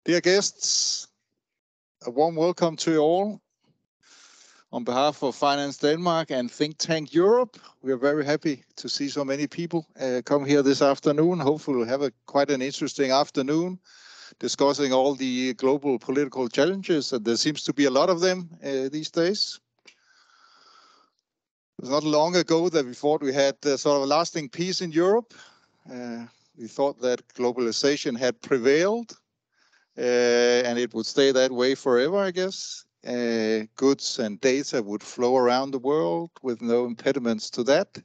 Dear guests, a warm welcome to you all. On behalf of Finance Denmark and Think Tank Europe, we are very happy to see so many people come here this afternoon. Hopefully we'll have quite an interesting afternoon discussing all the global political challenges, and there seems to be a lot of them these days. It was not long ago that we thought we had sort of a lasting peace in Europe. We thought that globalization had prevailed. And it would stay that way forever, I guess. Goods and data would flow around the world with no impediments to that.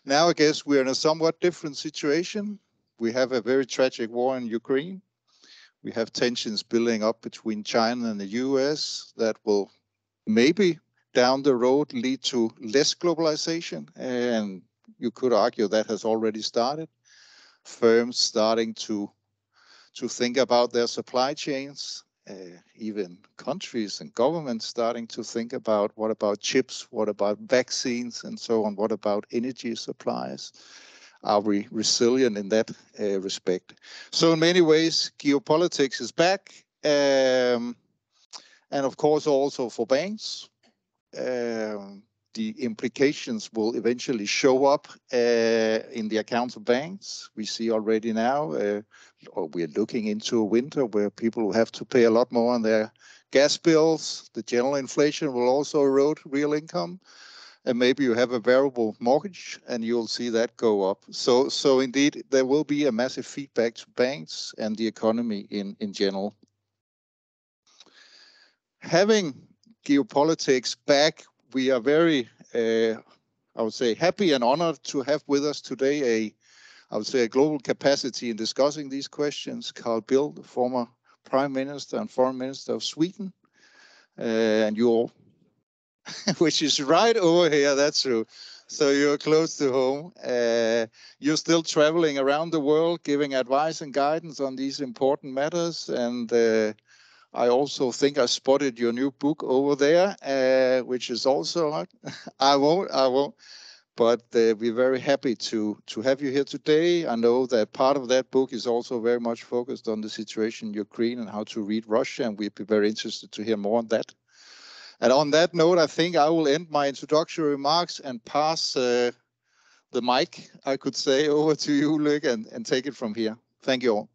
Now, I guess we're in a somewhat different situation. We have a very tragic war in Ukraine. We have tensions building up between China and the US that will maybe down the road lead to less globalization. And you could argue that has already started. Firms starting to think about their supply chains, even countries and governments starting to think about what about chips, what about vaccines and so on, what about energy supplies? Are we resilient in that respect? So in many ways, geopolitics is back. And of course, also for banks. The implications will eventually show up in the accounts of banks. We see already now, or we're looking into a winter where people will have to pay a lot more on their gas bills. The general inflation will also erode real income. And maybe you have a variable mortgage and you'll see that go up. So indeed, there will be a massive feedback to banks and the economy in general. Having geopolitics back, we are very, I would say, happy and honored to have with us today a global capacity in discussing these questions. Bildt, the former Prime Minister and Foreign Minister of Sweden, and you all, which is right over here, that's true. So you're close to home. You're still traveling around the world, giving advice and guidance on these important matters. And I also think I spotted your new book over there, which is also, I won't. But we're very happy to have you here today. I know that part of that book is also very much focused on the situation in Ukraine and how to read Russia, and we'd be very interested to hear more on that. And on that note, I think I will end my introductory remarks and pass the mic, I could say, over to you, Lykke, and take it from here. Thank you all.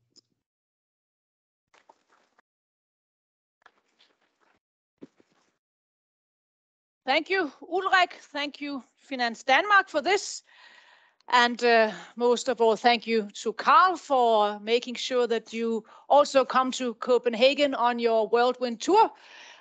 Thank you, Ulrik. Thank you, Finance Denmark, for this. And most of all, thank you to Carl for making sure that you also come to Copenhagen on your Whirlwind tour.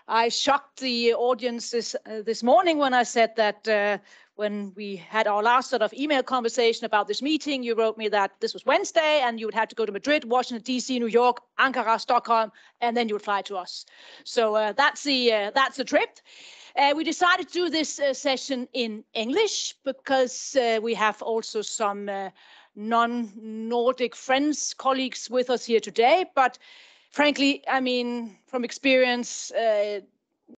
I shocked the audience this morning when I said that when we had our last sort of email conversation about this meeting, you wrote me that this was Wednesday and you would have to go to Madrid, Washington, D.C., New York, Ankara, Stockholm, and then you would fly to us. So that's the trip. We decided to do this session in English because we have also some non-Nordic friends, colleagues with us here today. But frankly, I mean, from experience,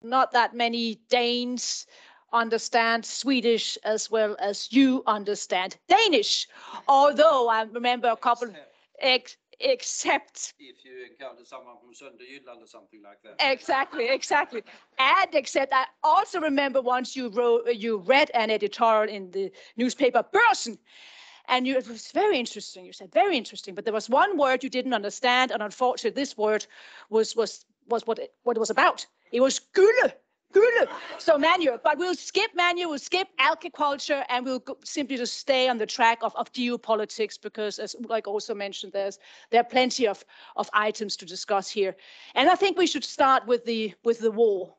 not that many Danes understand Swedish as well as you understand Danish. Although I remember a couple, except if you encounter someone from Sønderjylland or something like that. Exactly. And except I also remember once you read an editorial in the newspaper Børsen, and it was very interesting. You said very interesting, but there was one word you didn't understand, and unfortunately, this word was what it was about. It was gylle. So Manu, but we'll skip Manu, we'll skip agriculture, and we'll simply just stay on the track of geopolitics, because as Ulrik also mentioned, there are plenty of items to discuss here. And I think we should start with the war,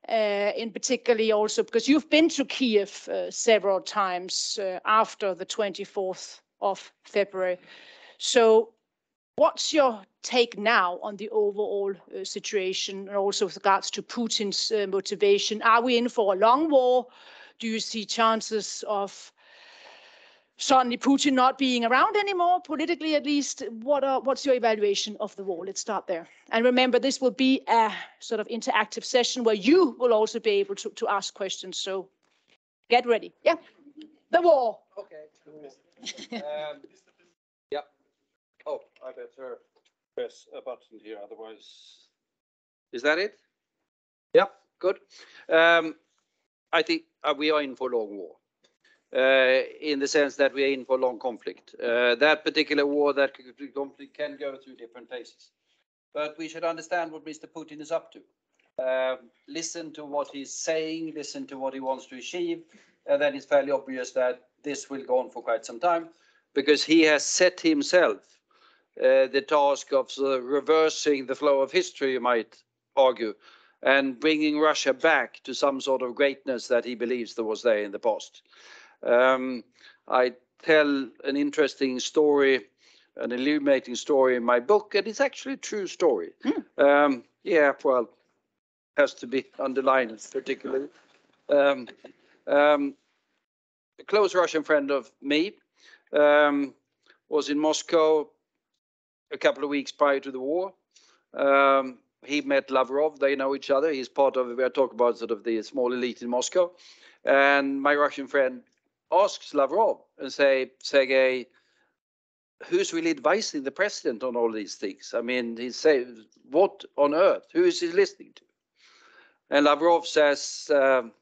in particularly also because you've been to Kiev several times after the 24th of February. So what's your take now on the overall situation, and also with regards to Putin's motivation? Are we in for a long war? Do you see chances of suddenly Putin not being around anymore, politically at least? What's your evaluation of the war? Let's start there. And remember, this will be a sort of interactive session where you will also be able to ask questions. So get ready. Yeah, the war. Okay. Yeah. Oh, I better press a button here, otherwise. Is that it? Yeah, good. I think we are in for a long war. In the sense that we are in for long conflict. That particular war, that conflict can go through different phases. But we should understand what Mr. Putin is up to. Listen to what he's saying, listen to what he wants to achieve, and then it's fairly obvious that this will go on for quite some time, because he has set himself the task of sort of reversing the flow of history, you might argue, and bringing Russia back to some sort of greatness that he believes there was there in the past. I tell an interesting story, an illuminating story in my book, and it's actually a true story. Yeah, well, has to be underlined particularly. A close Russian friend of me was in Moscow a couple of weeks prior to the war. He met Lavrov. They know each other. He's part of, I talk about sort of the small elite in Moscow. And my Russian friend asks Lavrov and say, Sergei, who's really advising the president on all these things? I mean, he says, what on earth? Who is he listening to? And Lavrov says,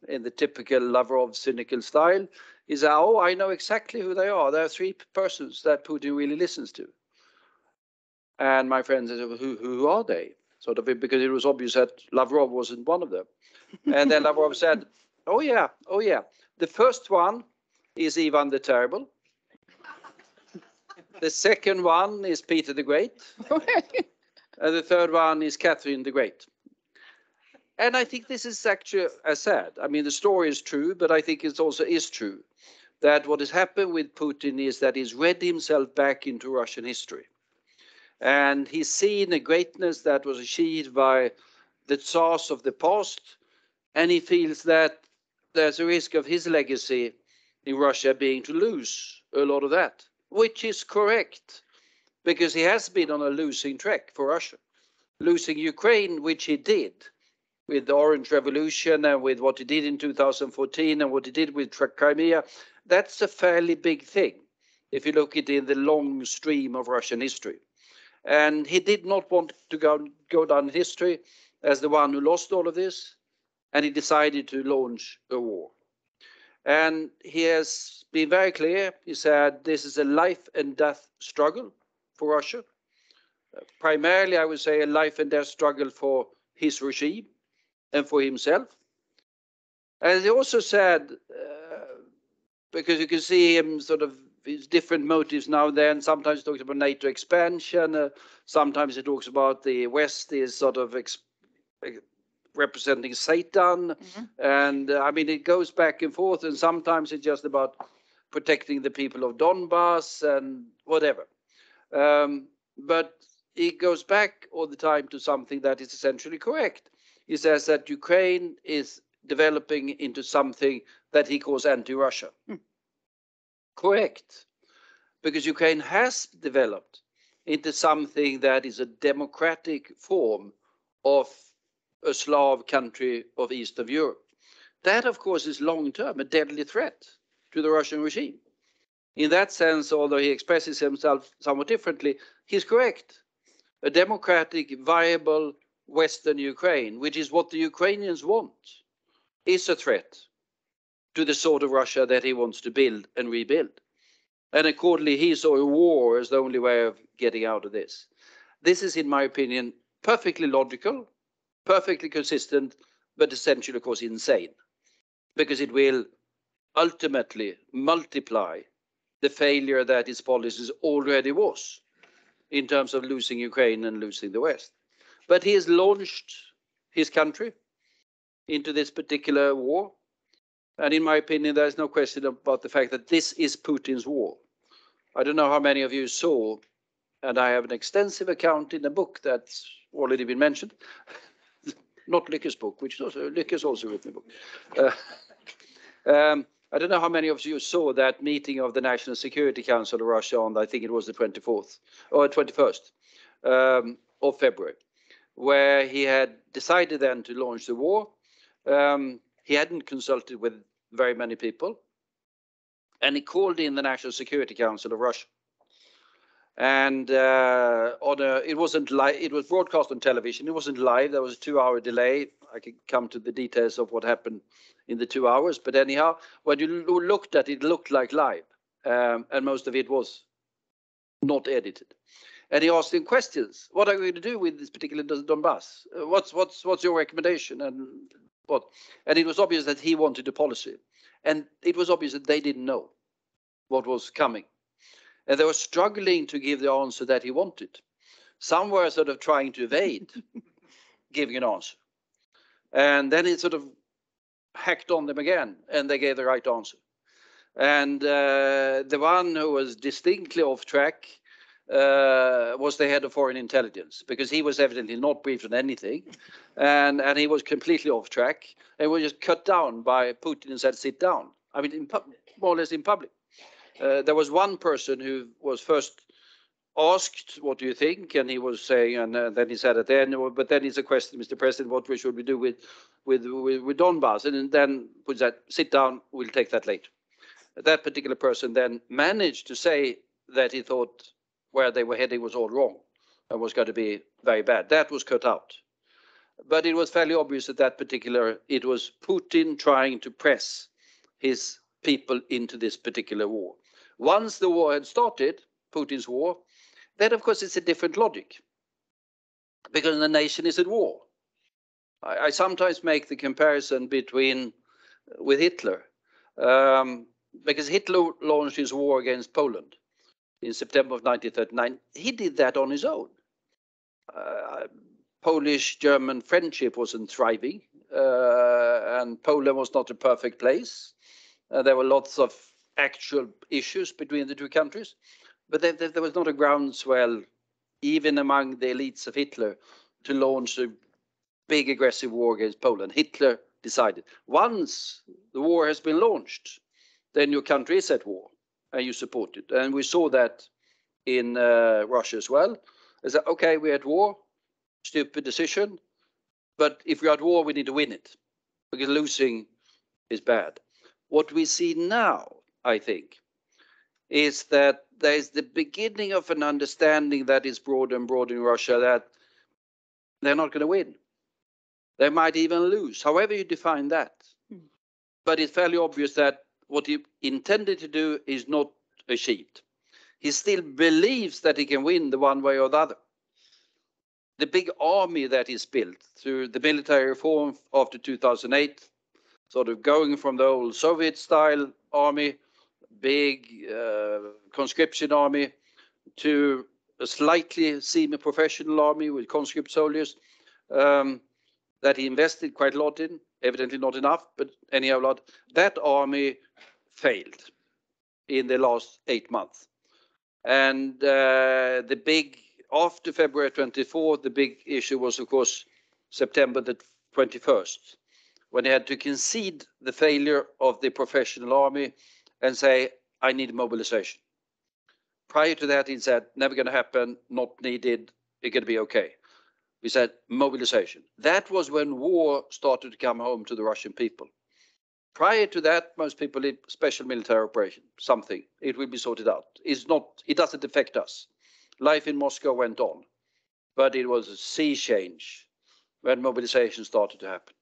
in the typical Lavrov cynical style, he says, oh, I know exactly who they are. There are three persons that Putin really listens to. And my friend says, who are they? Sort of, because it was obvious that Lavrov wasn't one of them. And then Lavrov said, oh yeah. The first one is Ivan the Terrible. The second one is Peter the Great. And the third one is Catherine the Great. And I think this is actually sad. I mean, the story is true, but I think it also is true that what has happened with Putin is that he's read himself back into Russian history. And he's seen a greatness that was achieved by the Tsars of the past, and he feels that there's a risk of his legacy in Russia being to lose a lot of that, which is correct, because he has been on a losing track for Russia. Losing Ukraine, which he did with the Orange Revolution and with what he did in 2014 and what he did with Crimea, that's a fairly big thing if you look at it in the long stream of Russian history. And he did not want to go down in history as the one who lost all of this, and he decided to launch a war. And he has been very clear. He said this is a life and death struggle for Russia. Primarily, I would say, a life and death struggle for his regime and for himself. And he also said, because you can see him sort of his different motives now and then. Sometimes he talks about NATO expansion. Sometimes he talks about the West is sort of representing Satan. And I mean, it goes back and forth. And sometimes it's just about protecting the people of Donbass and whatever. But he goes back all the time to something that is essentially correct. He says that Ukraine is developing into something that he calls anti-Russia. Correct. Because Ukraine has developed into something that is a democratic form of a Slav country of East of Europe. That, of course, is long-term a deadly threat to the Russian regime. In that sense, although he expresses himself somewhat differently, he's correct. A democratic, viable Western Ukraine, which is what the Ukrainians want, is a threat to the sort of Russia that he wants to build and rebuild. And accordingly, he saw a war as the only way of getting out of this. This is, in my opinion, perfectly logical, perfectly consistent, but essentially, of course, insane, because it will ultimately multiply the failure that his policies already was in terms of losing Ukraine and losing the West. But he has launched his country into this particular war. And in my opinion, there's no question about the fact that this is Putin's war. I don't know how many of you saw, and I have an extensive account in the book that's already been mentioned. Not Lykke's book, which is also, Lykke's also written a book. I don't know how many of you saw that meeting of the National Security Council of Russia on, I think it was the 24th or 21st of February, where he had decided then to launch the war. He hadn't consulted with very many people, and he called in the National Security Council of Russia. And it wasn't live. It was broadcast on television. It wasn't live. There was a 2-hour delay. I can come to the details of what happened in the 2 hours. But anyhow, when you looked at it, it looked like live, and most of it was not edited. And he asked him questions. What are we going to do with this particular Donbass? What's your recommendation? And what? And it was obvious that he wanted a policy, and it was obvious that they didn't know what was coming. And they were struggling to give the answer that he wanted. Some were sort of trying to evade giving an answer. And then he sort of hacked on them again, and they gave the right answer. And the one who was distinctly off track was the head of foreign intelligence, because he was evidently not briefed on anything. And he was completely off track. And was just cut down by Putin and said, sit down. I mean, more or less in public. There was one person who was first asked, what do you think? And he was saying, and then he said at the end, but then it's a question, Mr. President, what should we do with Donbass? And then Putin said, sit down, we'll take that later. That particular person then managed to say that he thought where they were heading was all wrong and was going to be very bad. That was cut out. But it was fairly obvious that it was Putin trying to press his people into this particular war. Once the war had started, Putin's war, then of course it's a different logic, because the nation is at war. I sometimes make the comparison with Hitler, because Hitler launched his war against Poland in September of 1939. He did that on his own. Polish-German friendship wasn't thriving, and Poland was not a perfect place. There were lots of actual issues between the two countries, but there was not a groundswell, even among the elites of Hitler, to launch a big aggressive war against Poland. Hitler decided, once the war has been launched, then your country is at war and you support it. And we saw that in Russia as well. They said, okay, we're at war, stupid decision, but if we're at war, we need to win it, because losing is bad. What we see now, I think, is that there is the beginning of an understanding that is broader and broader in Russia, that they're not going to win. They might even lose, however you define that. But it's fairly obvious that what he intended to do is not achieved. He still believes that he can win the one way or the other. The big army that is built through the military reform after 2008, sort of going from the old Soviet-style army, big conscription army, to a slightly semi-professional army with conscript soldiers that he invested quite a lot in, evidently not enough, but anyhow a lot. That army failed in the last 8 months. And after February 24th, the big issue was, of course, September the 21st, when he had to concede the failure of the professional army and say, I need mobilization. Prior to that, he said, never going to happen, not needed, it's going to be okay. We said, mobilization. That was when war started to come home to the Russian people. Prior to that, most people did special military operation, something. It will be sorted out. It doesn't affect us. Life in Moscow went on, but it was a sea change when mobilization started to happen.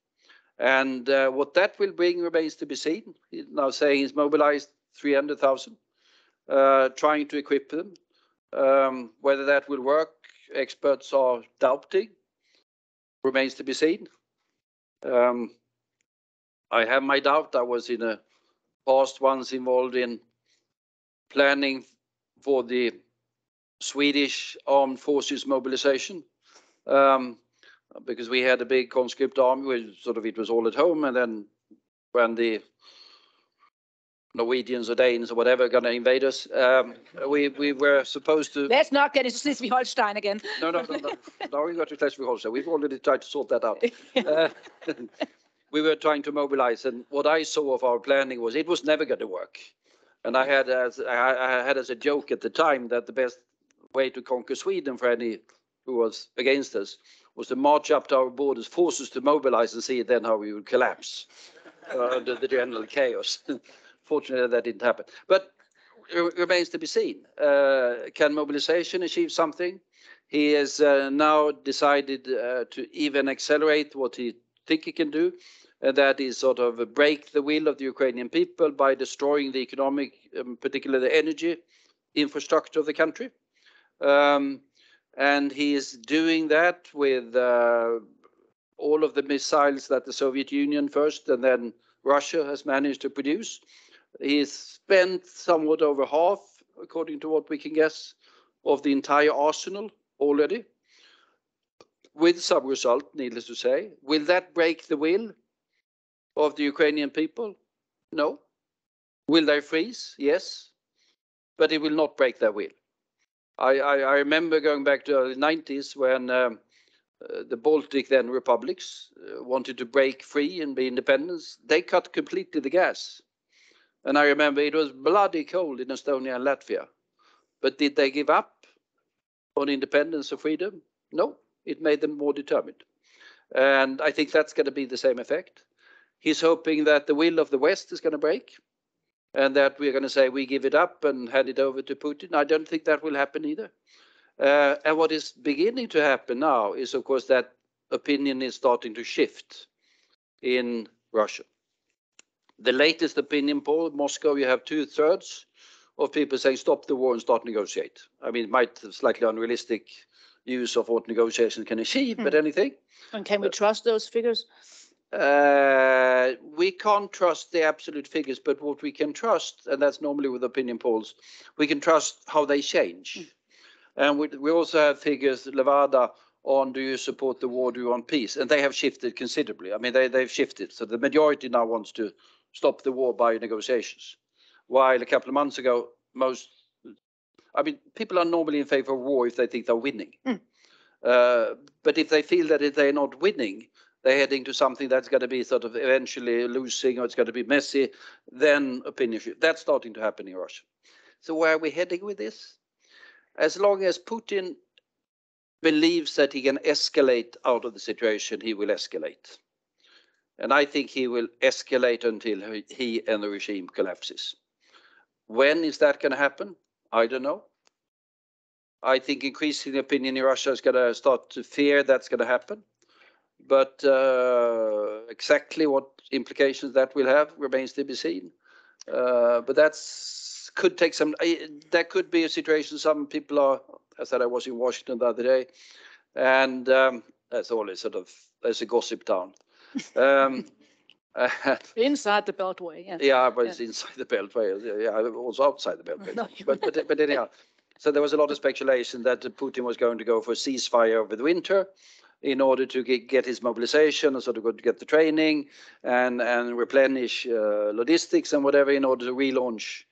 And what that will bring remains to be seen. He's now saying he's mobilized 300,000, trying to equip them. Whether that will work, experts are doubting. Remains to be seen. I have my doubt. I was in a past once involved in planning for the Swedish armed forces mobilization, because we had a big conscript army where it was all at home, and then when the Norwegians or Danes or whatever are going to invade us, we were supposed to... Let's not get into Schleswig-Holstein again. No, we got to Schleswig-Holstein. We've already tried to sort that out. We were trying to mobilize, and what I saw of our planning was it was never going to work. And I had as a joke at the time that the best way to conquer Sweden for any who was against us was to march up to our borders, force us to mobilize, and see then how we would collapse under the general chaos. Fortunately, that didn't happen. But remains to be seen. Can mobilization achieve something? He has now decided to even accelerate what he thinks he can do, and that is sort of break the will of the Ukrainian people by destroying the economic, particularly the energy infrastructure of the country. And he is doing that with all of the missiles that the Soviet Union first and then Russia has managed to produce. He's spent somewhat over half, according to what we can guess, of the entire arsenal already, with some result, needless to say. Will that break the will of the Ukrainian people? No. Will they freeze? Yes. But it will not break their will. I remember going back to the early 90s when the Baltic then republics wanted to break free and be independent. They cut completely the gas. And I remember it was bloody cold in Estonia and Latvia. But did they give up on independence or freedom? No, it made them more determined. And I think that's going to be the same effect. He's hoping that the will of the West is going to break and that we're going to say we give it up and hand it over to Putin. I don't think that will happen either. And what is beginning to happen now is, of course, that opinion is starting to shift in Russia. The latest opinion poll, Moscow, you have 2/3 of people saying stop the war and start negotiate. I mean, it might have slightly unrealistic use of what negotiation can achieve, but anything. And can we trust those figures? We can't trust the absolute figures, but what we can trust, and that's normally with opinion polls, we can trust how they change. And we also have figures, Levada, on do you support the war, do you want peace? And they have shifted considerably. I mean, they've shifted. So the majority now wants to stop the war by negotiations. While a couple of months ago, people are normally in favor of war if they think they're winning. But if they feel that if they're not winning, they're heading to something that's going to be sort of eventually losing or it's going to be messy, then opinion shift. That's starting to happen in Russia. So where are we heading with this? As long as Putin believes that he can escalate out of the situation, he will escalate. And I think he will escalate until he and the regime collapses. When is that going to happen? I don't know. I think increasing opinion in Russia is going to start to fear that's going to happen. But exactly what implications that will have remains to be seen. But could take some. That could be a situation. Some people are. I said I was in Washington the other day, and that's always sort of there's a gossip town. Inside the Beltway, yeah. Yeah, but it's inside the Beltway. Yeah, also outside the Beltway. No, but anyhow, so there was a lot of speculation that Putin was going to go for a ceasefire over the winter, in order to get his mobilization and sort of get the training and replenish logistics and whatever in order to relaunch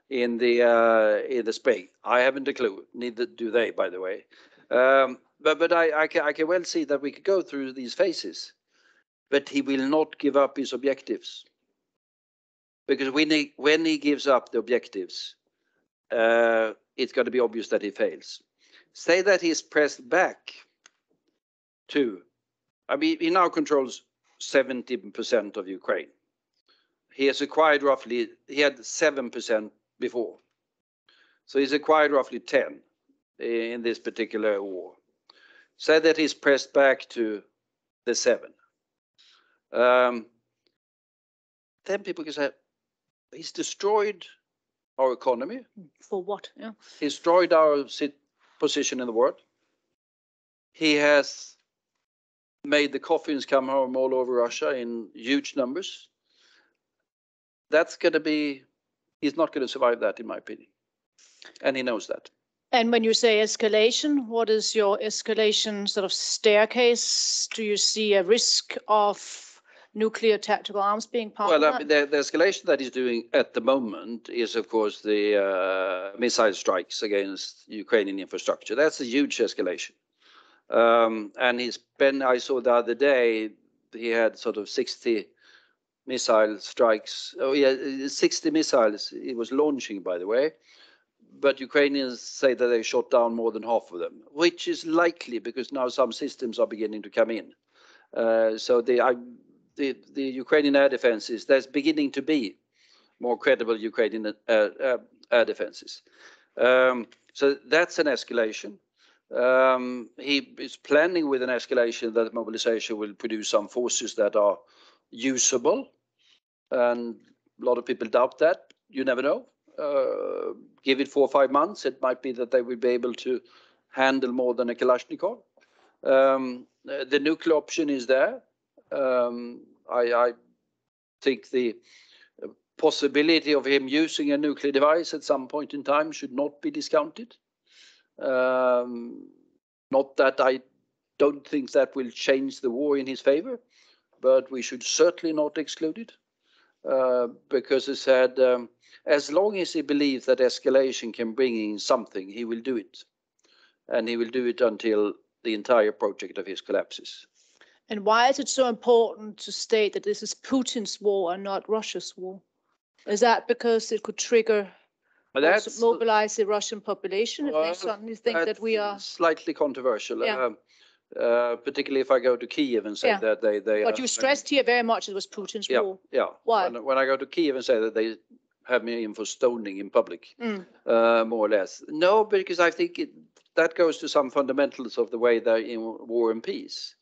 in the spring. I haven't a clue. Neither do they, by the way. But I can well see that we could go through these phases. But he will not give up his objectives, because when he gives up the objectives, it's going to be obvious that he fails. Say that he's pressed back. He now controls 70% of Ukraine. He has acquired he had 7% before. So he's acquired roughly 10 in this particular war. Say that he's pressed back to the 7. Then people can say, he's destroyed our economy. For what? Yeah. He's destroyed our position in the world. He has made the coffins come home all over Russia in huge numbers. That's going to be, he's not going to survive that, in my opinion. And he knows that. And when you say escalation, what is your escalation sort of staircase? Do you see a risk of nuclear tactical arms being part of that? The escalation that he's doing at the moment is, of course, the missile strikes against Ukrainian infrastructure. That's a huge escalation. And I saw the other day, he had sort of 60 missile strikes. 60 missiles he was launching, by the way. But Ukrainians say that they shot down more than half of them, which is likely because now some systems are beginning to come in. So the Ukrainian air defenses, there's beginning to be more credible Ukrainian air defenses. So that's an escalation. He is planning with an escalation that mobilization will produce some forces that are usable, and a lot of people doubt that. You never know. Give it 4 or 5 months, it might be that they will be able to handle more than a Kalashnikov. The nuclear option is there. I think the possibility of him using a nuclear device at some point in time should not be discounted. Not that I don't think that will change the war in his favor, but we should certainly not exclude it. Because he said, as long as he believes that escalation can bring in something, he will do it. And he will do it until the entire project of his collapses. And why is it so important to state that this is Putin's war and not Russia's war? Is that because it could trigger, mobilize the Russian population if they suddenly think that we are... Slightly controversial. Yeah. Particularly if I go to Kiev and say that they But you stressed here very much it was Putin's war. Yeah. Why? When I go to Kiev and say that they have me in for stoning in public, more or less. No, because I think that goes to some fundamentals of the way they're in war and peace.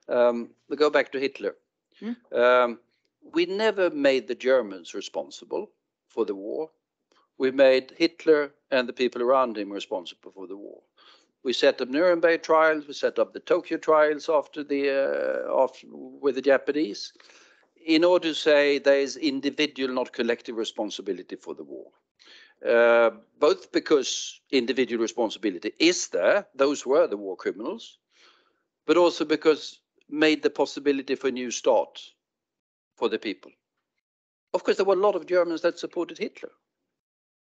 We go back to Hitler. We never made the Germans responsible for the war. We made Hitler and the people around him responsible for the war. We set up Nuremberg trials. We set up the Tokyo trials after with the Japanese, in order to say there is individual, not collective responsibility for the war. Both because individual responsibility is there, those were the war criminals, but also because made the possibility for a new start for the people. Of course, there were a lot of Germans that supported Hitler.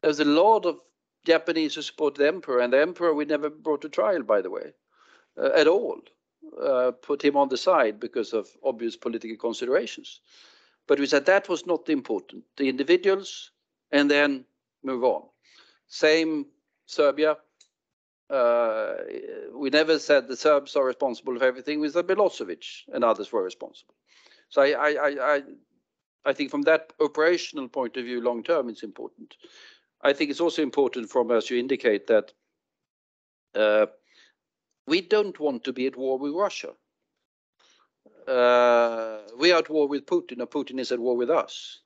There was a lot of Japanese who supported the emperor, and the emperor we never brought to trial, by the way, at all. Put him on the side because of obvious political considerations. But we said that was not important. The individuals, and then move on. Same Serbia. We never said the Serbs are responsible for everything. We said Milosevic and others were responsible. So I think from that operational point of view, long term, it's important. I think it's also important from, as you indicate, that we don't want to be at war with Russia. We are at war with Putin, or Putin is at war with us.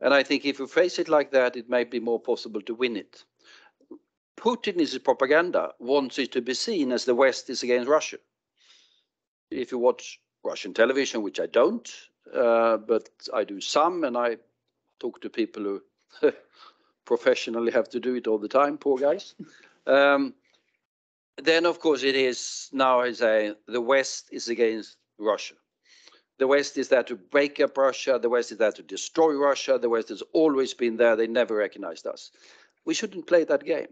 And I think if we phrase it like that, it might be more possible to win it. Putin, in his propaganda, wants it to be seen as the West is against Russia. If you watch Russian television, which I don't, but I do some, and I talk to people who professionally have to do it all the time, poor guys. Then, of course, it is now, I say, the West is against Russia. The West is there to break up Russia. The West is there to destroy Russia. The West has always been there. They never recognized us. We shouldn't play that game.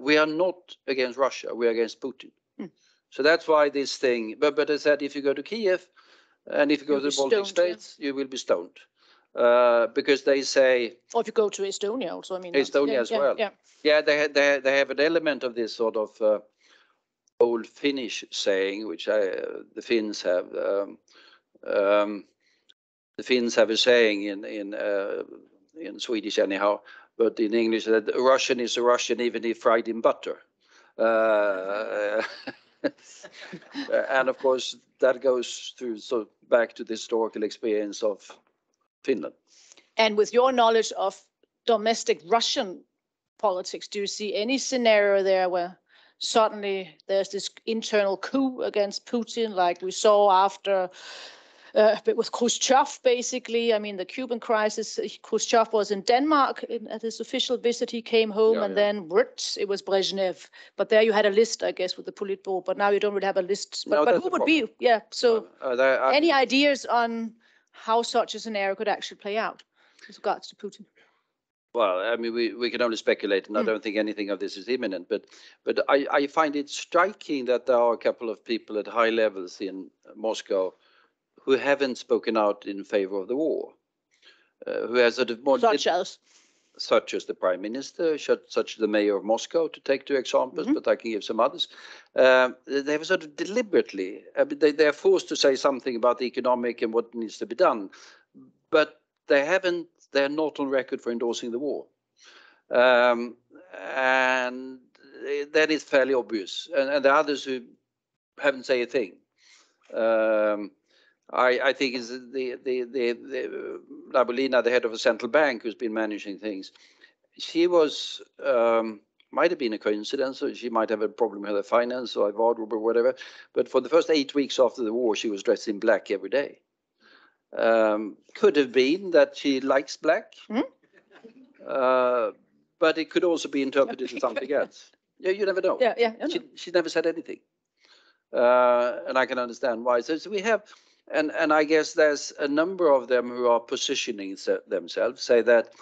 We are not against Russia. We are against Putin. So that's why this thing. But I said, if you go to Kiev and if you go to the Baltic States, you will be stoned. Because they say... Or if you go to Estonia also, I mean... Estonia as well. Yeah, they have an element of this sort of old Finnish saying, which the Finns have. The Finns have a saying in Swedish anyhow, but in English that a Russian is a Russian even if fried in butter. And of course that goes through back to the historical experience of Finland. And with your knowledge of domestic Russian politics, do you see any scenario there where suddenly there's this internal coup against Putin, like we saw after with Khrushchev, basically? I mean, the Cuban crisis, Khrushchev was in Denmark at his official visit. He came home then it was Brezhnev. But there you had a list, I guess, with the Politburo. But now you don't really have a list. But who would be? Yeah. So any ideas on how such a scenario could actually play out with regards to Putin? Well, I mean, we can only speculate, and I don't think anything of this is imminent. But I find it striking that there are a couple of people at high levels in Moscow who haven't spoken out in favor of the war, who has sort of more... Such as the Prime Minister, such as the Mayor of Moscow, to take two examples, but I can give some others. They have sort of deliberately, they are forced to say something about the economic and what needs to be done, but they're not on record for endorsing the war. And that is fairly obvious. And the others who haven't said a thing. I think is the Labulina, the head of a central bank, who's been managing things. She was might have been a coincidence, or she might have a problem with her finance or wardrobe or whatever. But for the first 8 weeks after the war, she was dressed in black every day. Could have been that she likes black, but it could also be interpreted as something else. Yeah, you never know. She never said anything, and I can understand why. So we have, and I guess there's a number of them who are positioning themselves, say that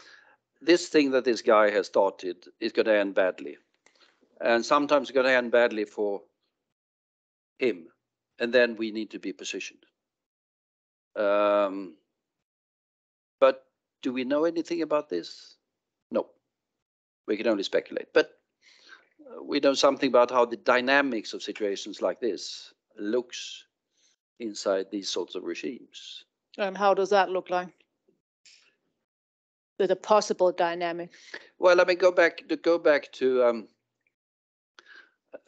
this thing that this guy has started is going to end badly, and sometimes it's going to end badly for him, and then we need to be positioned. But do we know anything about this? No, we can only speculate. But we know something about how the dynamics of situations like this looks inside these sorts of regimes. And how does that look like? The possible dynamic. Well, I mean, go back to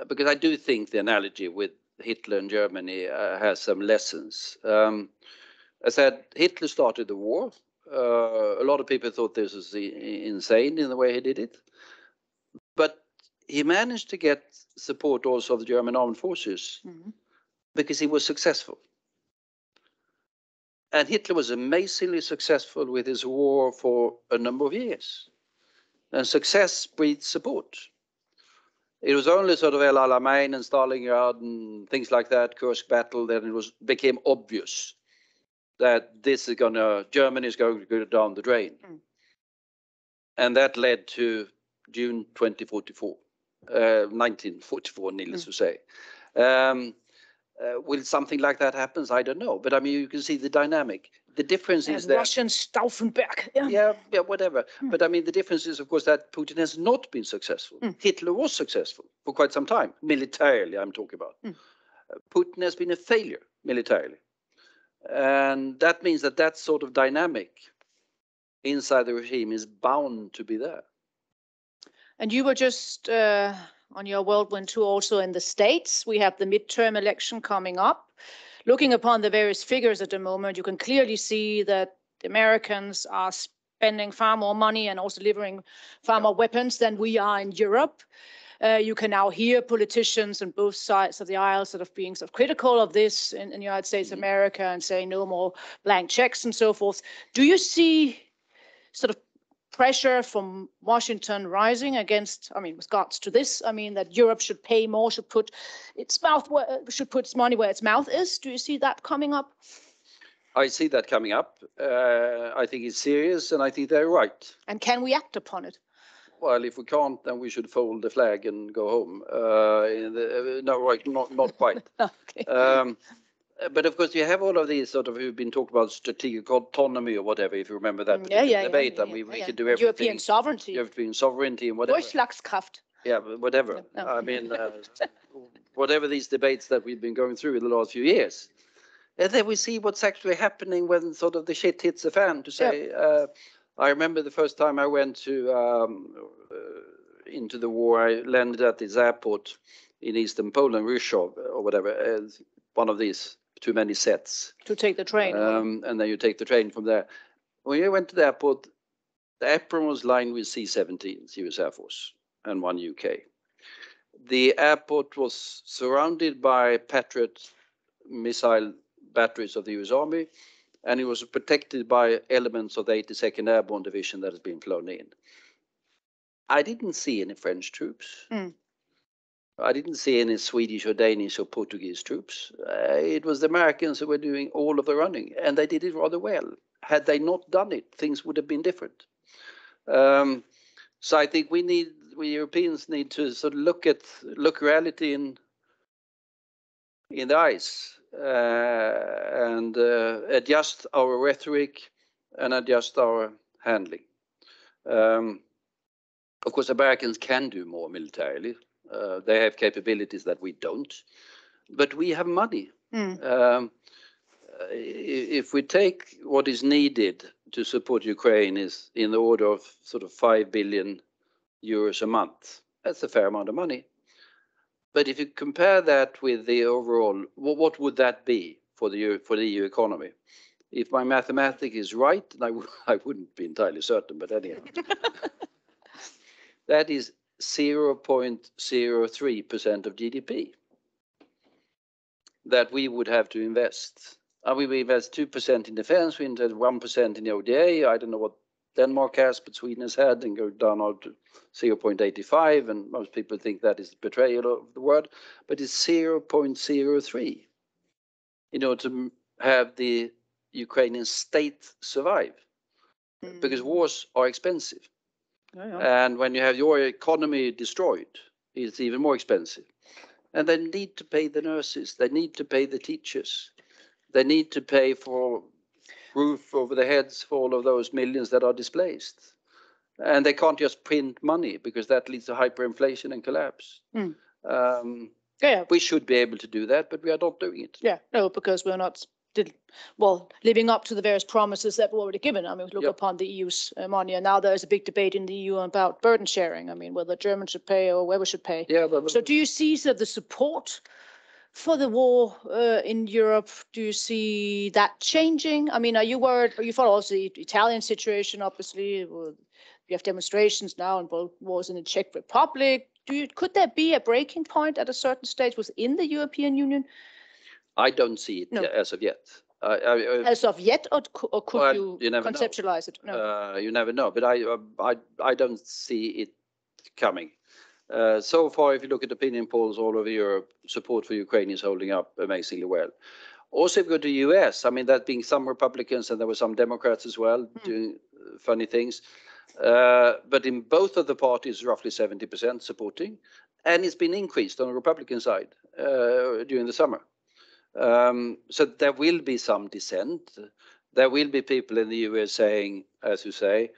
because I do think the analogy with Hitler and Germany has some lessons. I said Hitler started the war. A lot of people thought this was insane in the way he did it, but he managed to get support also of the German armed forces because he was successful. And Hitler was amazingly successful with his war for a number of years. And success breeds support. It was only sort of El Alamein and Stalingrad and things like that, Kursk battle, that it became obvious that Germany is going to go down the drain. And that led to June 1944, needless to say. Will something like that happen? I don't know. But I mean, you can see the dynamic. The difference is that Russian Stauffenberg. Yeah, whatever. But I mean, the difference is, of course, that Putin has not been successful. Hitler was successful for quite some time, militarily, I'm talking about. Putin has been a failure militarily. And that means that sort of dynamic inside the regime is bound to be there. And you were just on your whirlwind tour also in the States. We have the midterm election coming up. Looking upon the various figures at the moment, you can clearly see that the Americans are spending far more money and also delivering far more weapons than we are in Europe. You can now hear politicians on both sides of the aisle sort of being sort of critical of this in the United States of America and saying no more blank checks and so forth. Do you see sort of pressure from Washington rising against, I mean, with regards to this, I mean, that Europe should pay more, should put its money where its mouth is? Do you see that coming up? I see that coming up. I think it's serious, and I think they're right. And can we act upon it? Well, if we can't, then we should fold the flag and go home. No, right, not quite. Okay. But of course, you have all of these sort of who've been talking about strategic autonomy or whatever, if you remember that debate. And we can do everything. European sovereignty. European sovereignty and whatever. Durchschlagskraft. Yeah, whatever. No. I mean, whatever these debates that we've been going through in the last few years. And then we see what's actually happening when sort of the shit hits the fan, to say. I remember the first time I went into the war, I landed at this airport in eastern Poland, Rzeszów or whatever, one of these too many sets. To take the train. And then you take the train from there. When you went to the airport, the apron was lined with C-17s, US Air Force, and one UK. The airport was surrounded by Patriot missile batteries of the US Army, and it was protected by elements of the 82nd Airborne Division that has been flown in. I didn't see any French troops. I didn't see any Swedish or Danish or Portuguese troops. It was the Americans who were doing all of the running, and they did it rather well. Had they not done it, things would have been different. So I think we Europeans need to sort of look reality in the eyes and adjust our rhetoric and adjust our handling. Of course, Americans can do more militarily. They have capabilities that we don't, but we have money. If we take what is needed to support Ukraine is in the order of sort of $5 billion euros a month. That's a fair amount of money. But if you compare that with the overall, what would that be for the EU economy? If my mathematics is right, and I wouldn't be entirely certain, but anyhow, that is 0.03% of GDP that we would have to invest. And we invest 2% in defense, we invest 1% in the ODA. I don't know what Denmark has, but Sweden has had, and go down to 0.85, and most people think that is betrayal of the word, but it's 0.03 in order to have the Ukrainian state survive, because wars are expensive. And when you have your economy destroyed, it's even more expensive. And they need to pay the nurses, they need to pay the teachers, they need to pay for roof over their heads for all of those millions that are displaced. And they can't just print money, because that leads to hyperinflation and collapse. We should be able to do that, but we are not doing it. Yeah, no, because we're not living up to the various promises that were already given. I mean, look upon the EU's money, and now there's a big debate in the EU about burden sharing. I mean, whether Germans should pay or whoever should pay. Yeah, so do you see the support for the war in Europe? Do you see that changing? I mean, are you worried? You follow also the Italian situation, obviously. You have demonstrations now in both wars in the Czech Republic. Could there be a breaking point at a certain stage within the European Union? I don't see it as of yet. As of yet, or could you conceptualize it? No. You never know, but I don't see it coming. So far, if you look at opinion polls all over Europe, support for Ukraine is holding up amazingly well. Also, if you go to the US, I mean, that being some Republicans and there were some Democrats as well doing funny things. But in both of the parties, roughly 70% supporting, and it's been increased on the Republican side during the summer. So there will be some dissent. There will be people in the US saying, as you say,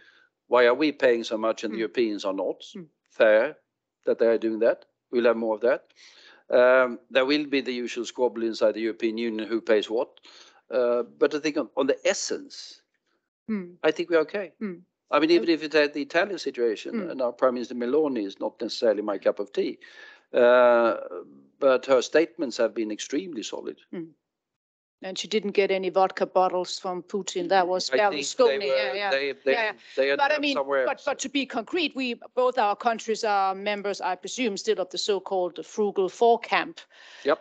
why are we paying so much and the Europeans are not? Fair that they are doing that. We'll have more of that. There will be the usual squabble inside the European Union, who pays what. But I think on the essence, I think we're okay. I mean, even if it's the Italian situation, and our Prime Minister Meloni is not necessarily my cup of tea, but her statements have been extremely solid. And she didn't get any vodka bottles from Putin. That was Berlusconi. But I mean, but to be concrete, both our countries are members, I presume, still of the so-called Frugal Four camp. Yep.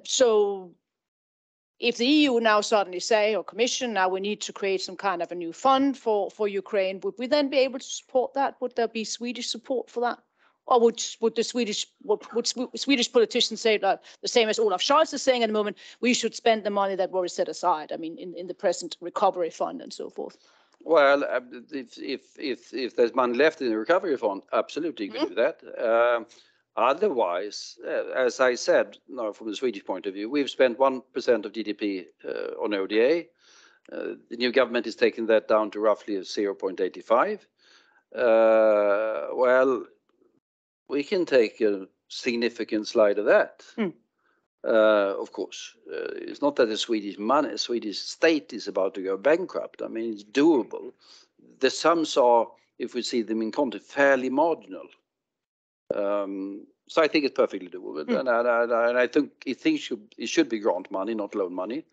So if the EU now suddenly say, or Commission, now we need to create some kind of a new fund for Ukraine, would we then be able to support that? Would there be Swedish support for that? Or would Swedish politicians say, like the same as Olaf Scholz is saying at the moment, we should spend the money that was set aside? I mean, in the present recovery fund and so forth. Well, if there's money left in the recovery fund, absolutely you can do that. Otherwise, as I said, now from the Swedish point of view, we've spent 1% of GDP on ODA. The new government is taking that down to roughly 0.85. Well, we can take a significant slide of that. Of course, it's not that the Swedish state is about to go bankrupt. I mean, it's doable. The sums are, if we see them in context, fairly marginal. So I think it's perfectly doable, and I think it should be grant money, not loan money.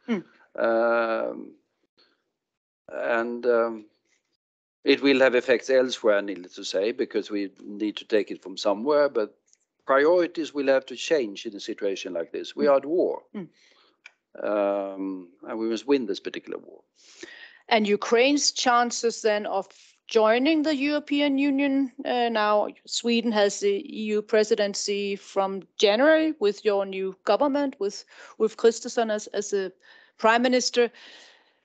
It will have effects elsewhere, needless to say, because we need to take it from somewhere. But priorities will have to change in a situation like this. We are at war, and we must win this particular war. And Ukraine's chances then of joining the European Union now, Sweden has the EU presidency from January with your new government, with Kristersson as a prime minister.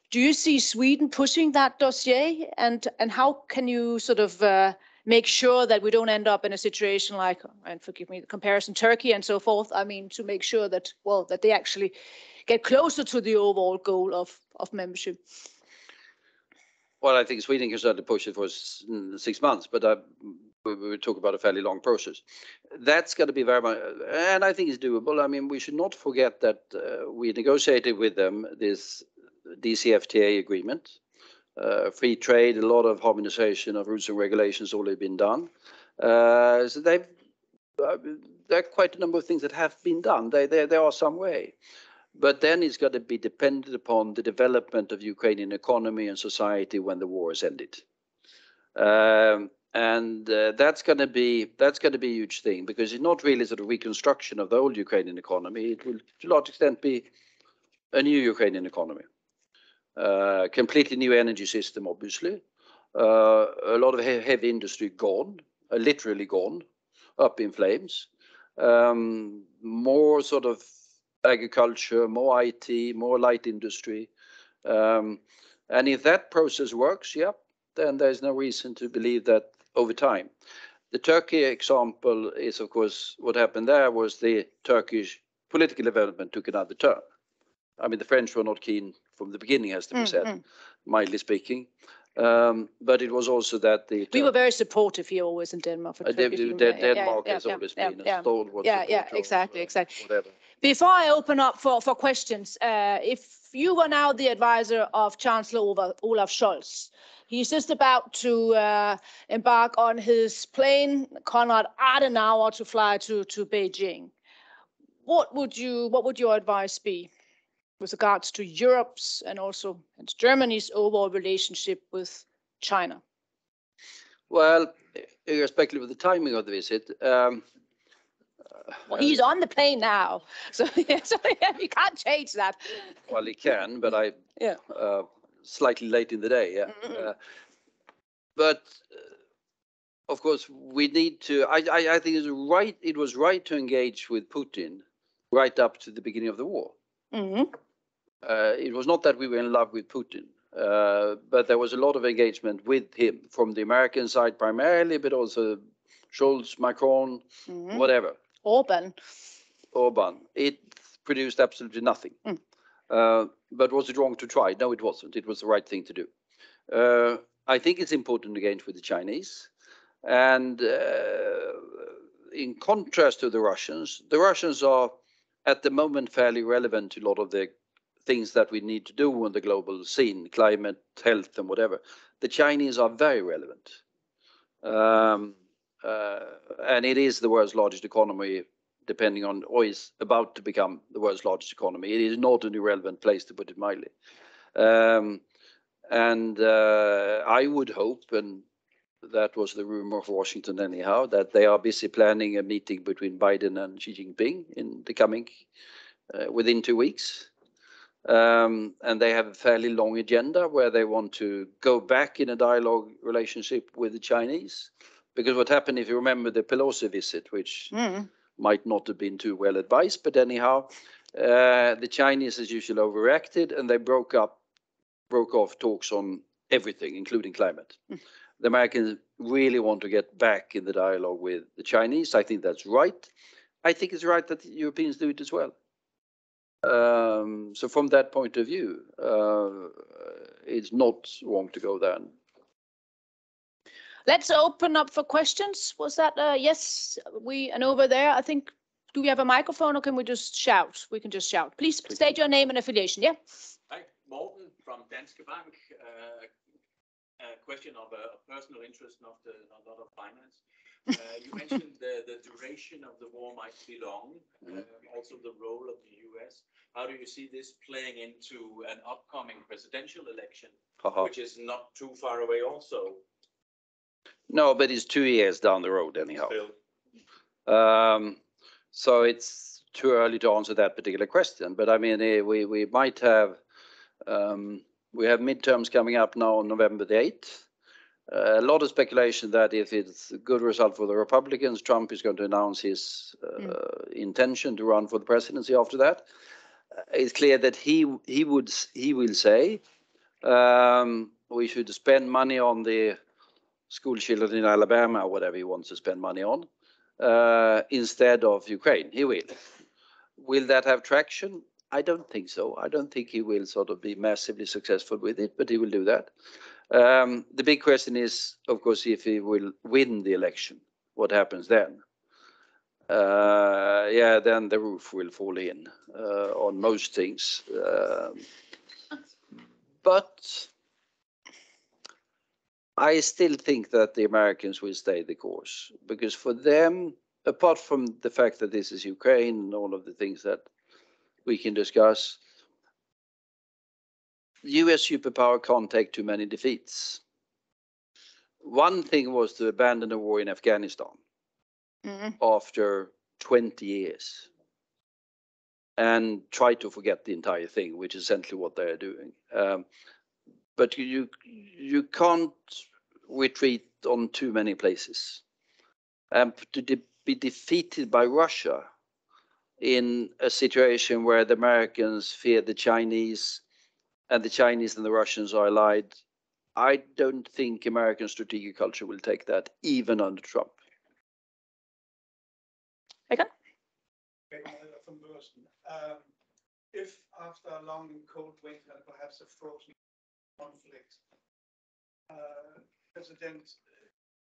Do you see Sweden pushing that dossier, and how can you sort of make sure that we don't end up in a situation like, and forgive me the comparison, Turkey and so forth? I mean, to make sure that that they actually get closer to the overall goal of membership. Well, I think Sweden can certainly push it for 6 months, but we talk about a fairly long process. That's going to be very much, and I think it's doable. I mean, we should not forget that we negotiated with them this DCFTA agreement, free trade, a lot of harmonization of rules and regulations already been done. So there are quite a number of things that have been done. There are some way. But then it's got to be dependent upon the development of Ukrainian economy and society when the war is ended. That's going to be a huge thing, because it's not really sort of reconstruction of the old Ukrainian economy. It will, to a large extent, be a new Ukrainian economy. Completely new energy system, obviously. A lot of heavy industry gone, literally gone, up in flames. More sort of agriculture, more IT, more light industry. And if that process works, yeah, then there's no reason to believe that over time. The Turkey example is, of course, what happened there was the Turkish political development took another turn. I mean, the French were not keen from the beginning, has to be said, mildly speaking. But it was also that we were very supportive here always in Denmark. For Denmark has always been a stalwart supporter. Exactly. Whatever. Before I open up for questions, if you were now the advisor of Chancellor Olaf Scholz, he's just about to embark on his plane, Konrad Adenauer, to fly to Beijing. What would your advice be with regards to Europe's and also Germany's overall relationship with China? Well, irrespective of the timing of the visit, well, he's on the plane now, so you can't change that. Well, he can, but slightly late in the day, yeah. But of course, we need to. I think it was right to engage with Putin right up to the beginning of the war. It was not that we were in love with Putin, but there was a lot of engagement with him from the American side primarily, but also Scholz, Macron, whatever. Orban. It produced absolutely nothing. But was it wrong to try? No, it wasn't. It was the right thing to do. I think it's important to engage with the Chinese. And in contrast to the Russians are at the moment fairly relevant to a lot of the things that we need to do on the global scene, climate, health, and whatever. The Chinese are very relevant. And it is the world's largest economy, depending on, or is about to become the world's largest economy. It is not an irrelevant place, to put it mildly. I would hope, and that was the rumor of Washington anyhow, that they are busy planning a meeting between Biden and Xi Jinping in the coming, within 2 weeks. And they have a fairly long agenda where they want to go back in a dialogue relationship with the Chinese. Because what happened, if you remember the Pelosi visit, which might not have been too well advised, but anyhow, the Chinese as usual overreacted and they broke off talks on everything, including climate. The Americans really want to get back in the dialogue with the Chinese. I think that's right. I think it's right that the Europeans do it as well. So from that point of view, it's not wrong to go there. Let's open up for questions. Was that yes? And over there, I think, do we have a microphone or can we just shout? We can just shout. Please state your name and affiliation. Yeah. Hi, Morten from Danske Bank. A question of a personal interest, not a lot of finance. You mentioned the duration of the war might be long, also the role of the US. How do you see this playing into an upcoming presidential election, which is not too far away also? No, but it's 2 years down the road anyhow. So it's too early to answer that particular question. But I mean, we might have, we have midterms coming up now on November the 8th. A lot of speculation that if it's a good result for the Republicans, Trump is going to announce his intention to run for the presidency after that. It's clear that he will say we should spend money on the school children in Alabama or whatever he wants to spend money on instead of Ukraine. He will. Will that have traction? I don't think so. I don't think he will sort of be massively successful with it, but he will do that. The big question is, of course, if he will win the election, what happens then? Then the roof will fall in on most things. But I still think that the Americans will stay the course, because for them, apart from the fact that this is Ukraine and all of the things that we can discuss, US superpower can't take too many defeats. One thing was to abandon the war in Afghanistan after 20 years and try to forget the entire thing, which is essentially what they are doing. But you can't retreat on too many places. To be defeated by Russia in a situation where the Americans fear the Chinese and the Chinese and the Russians are allied, I don't think American strategic culture will take that, even under Trump. Lykke? From Börsen. If after a long and cold winter and perhaps a frozen conflict, President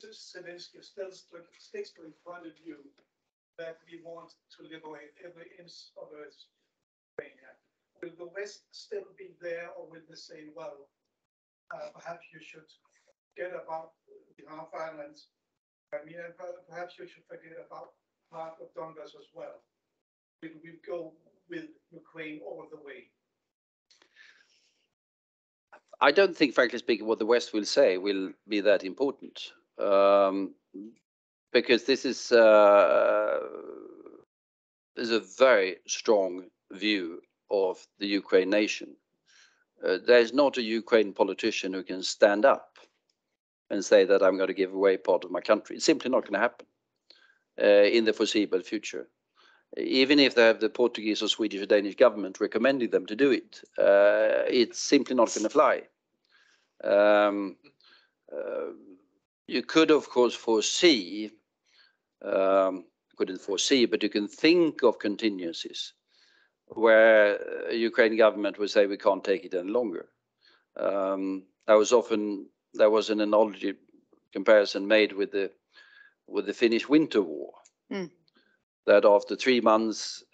Zelensky still sticks to in front of you that we want to liberate every inch of Ukraine, will the West still be there, or will they say, well, perhaps you should forget about the Half Islands, perhaps you should forget about part of Donbass as well? Will we go with Ukraine all the way? I don't think, frankly speaking, what the West will say will be that important, because this is a very strong view of the Ukraine nation. There's not a Ukraine politician who can stand up and say that I'm going to give away part of my country. It's simply not going to happen in the foreseeable future. Even if they have the Portuguese or Swedish or Danish government recommending them to do it, it's simply not going to fly. You could, of course, foresee, couldn't foresee, but you can think of contingencies where Ukrainian government would say we can't take it any longer. There was an analogy comparison made with the Finnish Winter War. That after 3 months,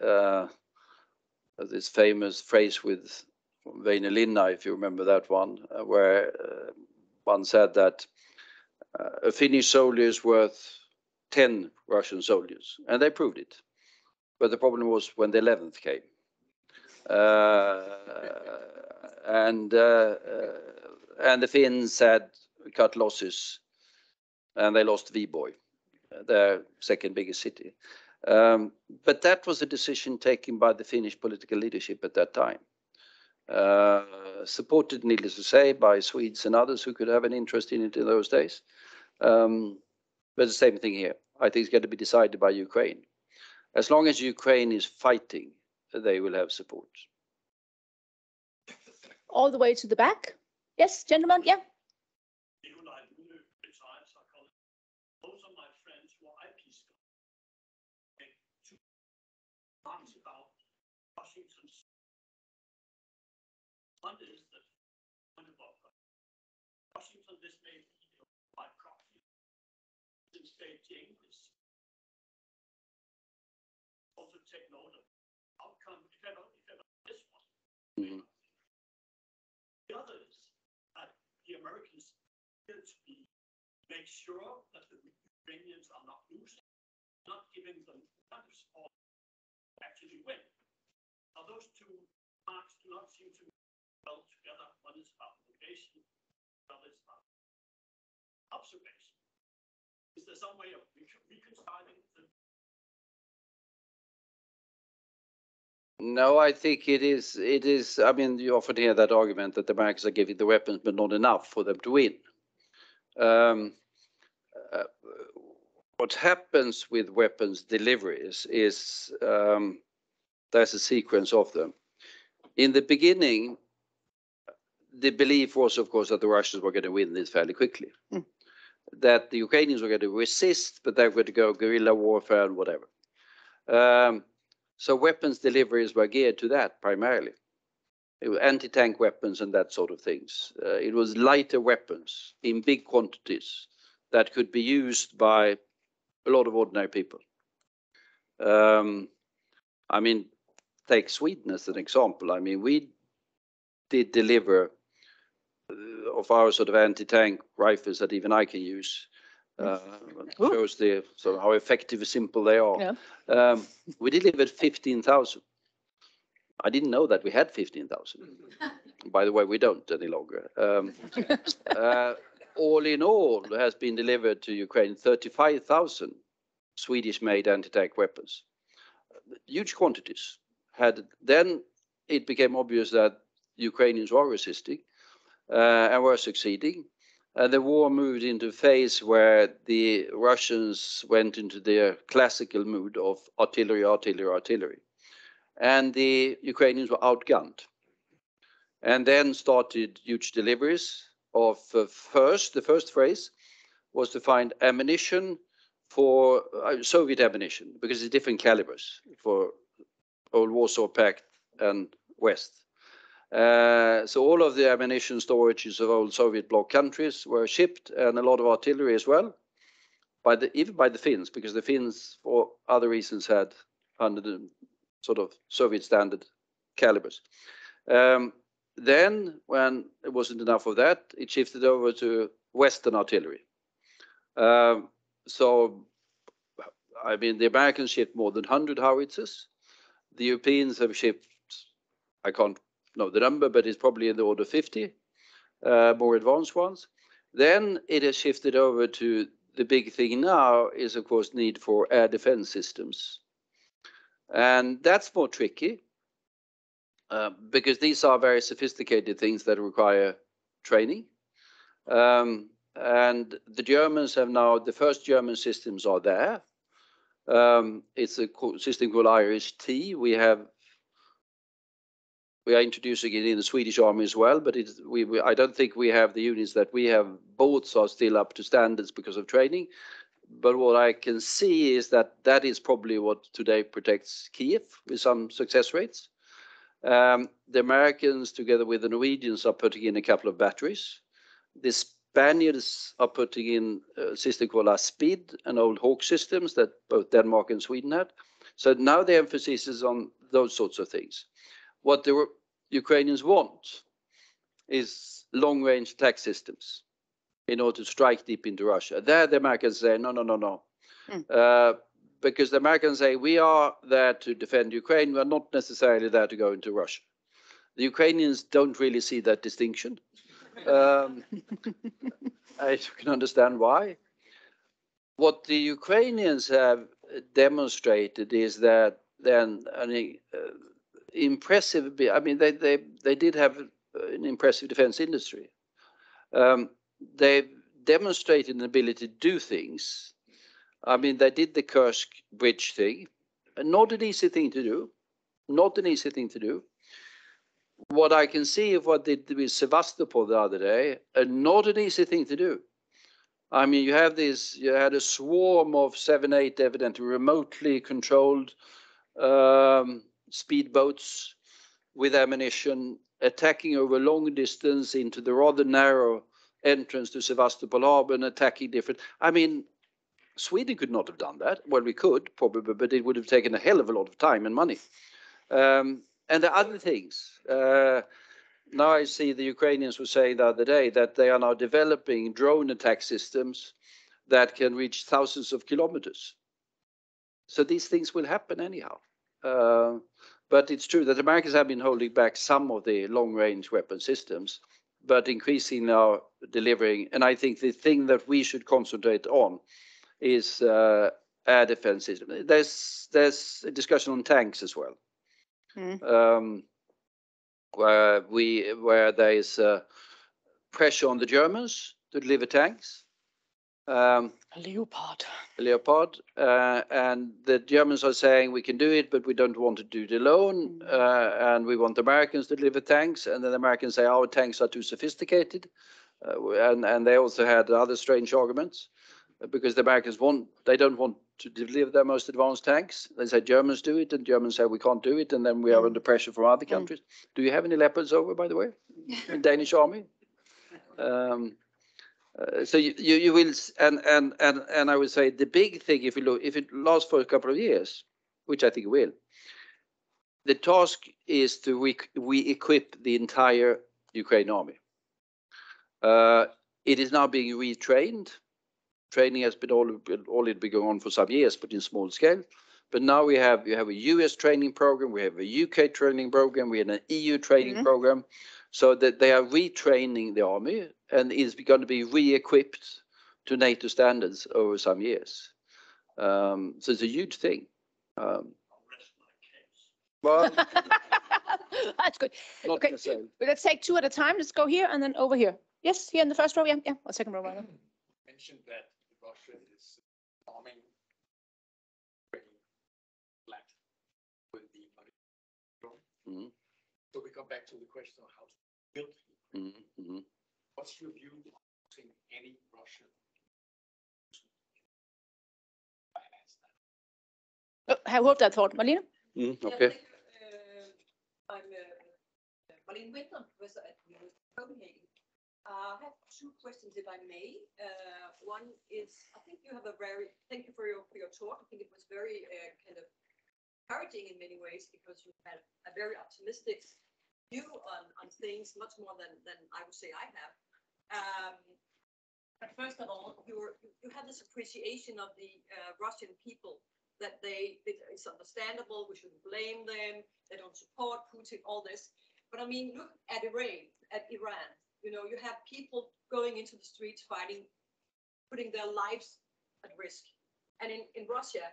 this famous phrase with Väinö Linna, if you remember that one, where one said that a Finnish soldier is worth 10 Russian soldiers, and they proved it. But the problem was when the 11th came. And the Finns had cut losses, and they lost Viborg, their second biggest city. But that was a decision taken by the Finnish political leadership at that time, supported, needless to say, by Swedes and others who could have an interest in it in those days. But the same thing here. I think it's going to be decided by Ukraine. As long as Ukraine is fighting, they will have support. All the way to the back. Yes, gentlemen, yeah. Those are my friends who are IP scholars. Two things about Washington's. One is that Washington, this may be by proxy. In Beijing is also take note of outcome if ever this one. The other is that the Americans appear to be make sure that the Ukrainians are not losing, not giving them enough support to actually win. Now those two parts do not seem to be well together. One is about location, the other is about observation. Is there some way of reconciling the? No, I think it is. I mean, you often hear that argument that the Americans are giving the weapons, but not enough for them to win. What happens with weapons deliveries is there's a sequence of them. In the beginning, the belief was, of course, that the Russians were going to win this fairly quickly. That the Ukrainians were going to resist, but they were going to go guerrilla warfare and whatever. So weapons deliveries were geared to that primarily. It was anti-tank weapons and that sort of things. It was lighter weapons in big quantities that could be used by a lot of ordinary people. I mean, take Sweden as an example. I mean, we did deliver of our sort of anti-tank rifles that even I can use. Shows the sort of how effective and simple they are. Yeah. We delivered 15,000. I didn't know that we had 15,000. By the way, we don't any longer. All in all, there has been delivered to Ukraine 35,000 Swedish-made anti-tank weapons. Huge quantities. Then it became obvious that Ukrainians were resisting and were succeeding. And the war moved into a phase where the Russians went into their classical mood of artillery, artillery, artillery. And the Ukrainians were outgunned. And then started huge deliveries of the first phase was to find ammunition for Soviet ammunition, because it's different calibers for old Warsaw Pact and West. So all of the ammunition storages of old Soviet bloc countries were shipped, and a lot of artillery as well, even by the Finns, because the Finns, for other reasons, had under the sort of Soviet standard calibers. Then, when it wasn't enough of that, it shifted over to Western artillery. So, I mean, the Americans shipped more than 100 howitzers. The Europeans have shipped, I can't know the number, but it's probably in the order of 50, more advanced ones. Then it has shifted over to the big thing now is, of course, need for air defense systems. And that's more tricky because these are very sophisticated things that require training. And the Germans have now, the first German systems are there. It's a system called Irish-T. We are introducing it in the Swedish army as well, but I don't think we have the units that we have. Boats are still up to standards because of training. But what I can see is that is probably what today protects Kiev with some success rates. The Americans, together with the Norwegians, are putting in a couple of batteries. The Spaniards are putting in a system called Aspid and old Hawk systems that both Denmark and Sweden had. So now the emphasis is on those sorts of things. What the Ukrainians want is long-range attack systems in order to strike deep into Russia. There the Americans say, no. Because the Americans say, we are there to defend Ukraine, we're not necessarily there to go into Russia. The Ukrainians don't really see that distinction. I can understand why. What the Ukrainians have demonstrated is that then impressive, I mean, they did have an impressive defense industry. They've demonstrated an ability to do things. I mean, they did the Kursk bridge thing. Not an easy thing to do. Not an easy thing to do. What I can see of what they did with Sevastopol the other day, not an easy thing to do. I mean, you had a swarm of 7, 8 evidently remotely controlled speedboats with ammunition attacking over long distance into the rather narrow entrance to Sevastopol harbor and attacking different. I mean, Sweden could not have done that. Well, we could probably, but it would have taken a hell of a lot of time and money. And the other things. Now I see the Ukrainians were saying the other day that they are now developing drone attack systems that can reach thousands of kilometers. So these things will happen anyhow. But it's true that the Americans have been holding back some of the long-range weapon systems, but increasing now delivering. And I think the thing that we should concentrate on is air defense system. There's a discussion on tanks as well, where there is pressure on the Germans to deliver tanks. Leopard. And the Germans are saying we can do it, but we don't want to do it alone, and we want the Americans to deliver tanks. And then the Americans say our tanks are too sophisticated, and they also had other strange arguments because the Americans don't want to deliver their most advanced tanks. They say Germans do it, and Germans say we can't do it, and then we are under pressure from other countries. Do you have any Leopards over, by the way, in Danish army? So you will, and I would say the big thing, if it lasts for a couple of years, which I think it will, the task is to re-equip the entire Ukraine army. It is now being retrained. Training has been already been going on for some years, but in small scale. But now we have a US training program, we have a UK training program, we have an EU training program, so that they are retraining the army and is going to be re-equipped to NATO standards over some years. So it's a huge thing. Well, that's good. not Okay, necessarily. let's take two at a time. Let's go here and then over here. Yes, here in the first row. Yeah, or second row. Rather. Mentioned that Russia is bombing flat with the money. So we come back to the question of how to build. What's your view on using any Russian to finance that? I hope that thought, Marlene. Okay. I'm Marlene Winter, professor at Copenhagen. I have two questions, if I may. One is, I think you have thank you for your talk. I think it was very kind of encouraging in many ways, because you had a very optimistic view on things, much more than I would say I have. But first of all, you have this appreciation of the Russian people, that it's understandable, we shouldn't blame them, they don't support Putin, all this. But I mean, look at Iran. You know, you have people going into the streets fighting, putting their lives at risk. And in Russia,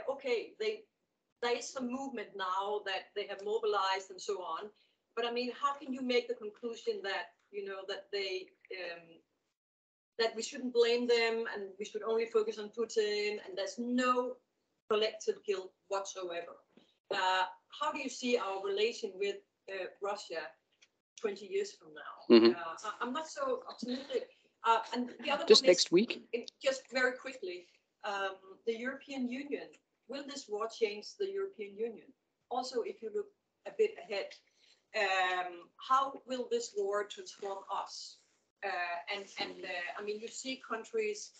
okay, there is some movement now that they have mobilized and so on. But I mean, how can you make the conclusion that, you know, that that we shouldn't blame them and we should only focus on Putin, and there's no collective guilt whatsoever? How do you see our relation with Russia 20 years from now? I'm not so optimistic. And the other just one next is, week. just very quickly, the European Union. Will this war change the European Union? Also, if you look a bit ahead, how will this war transform us? I mean, you see countries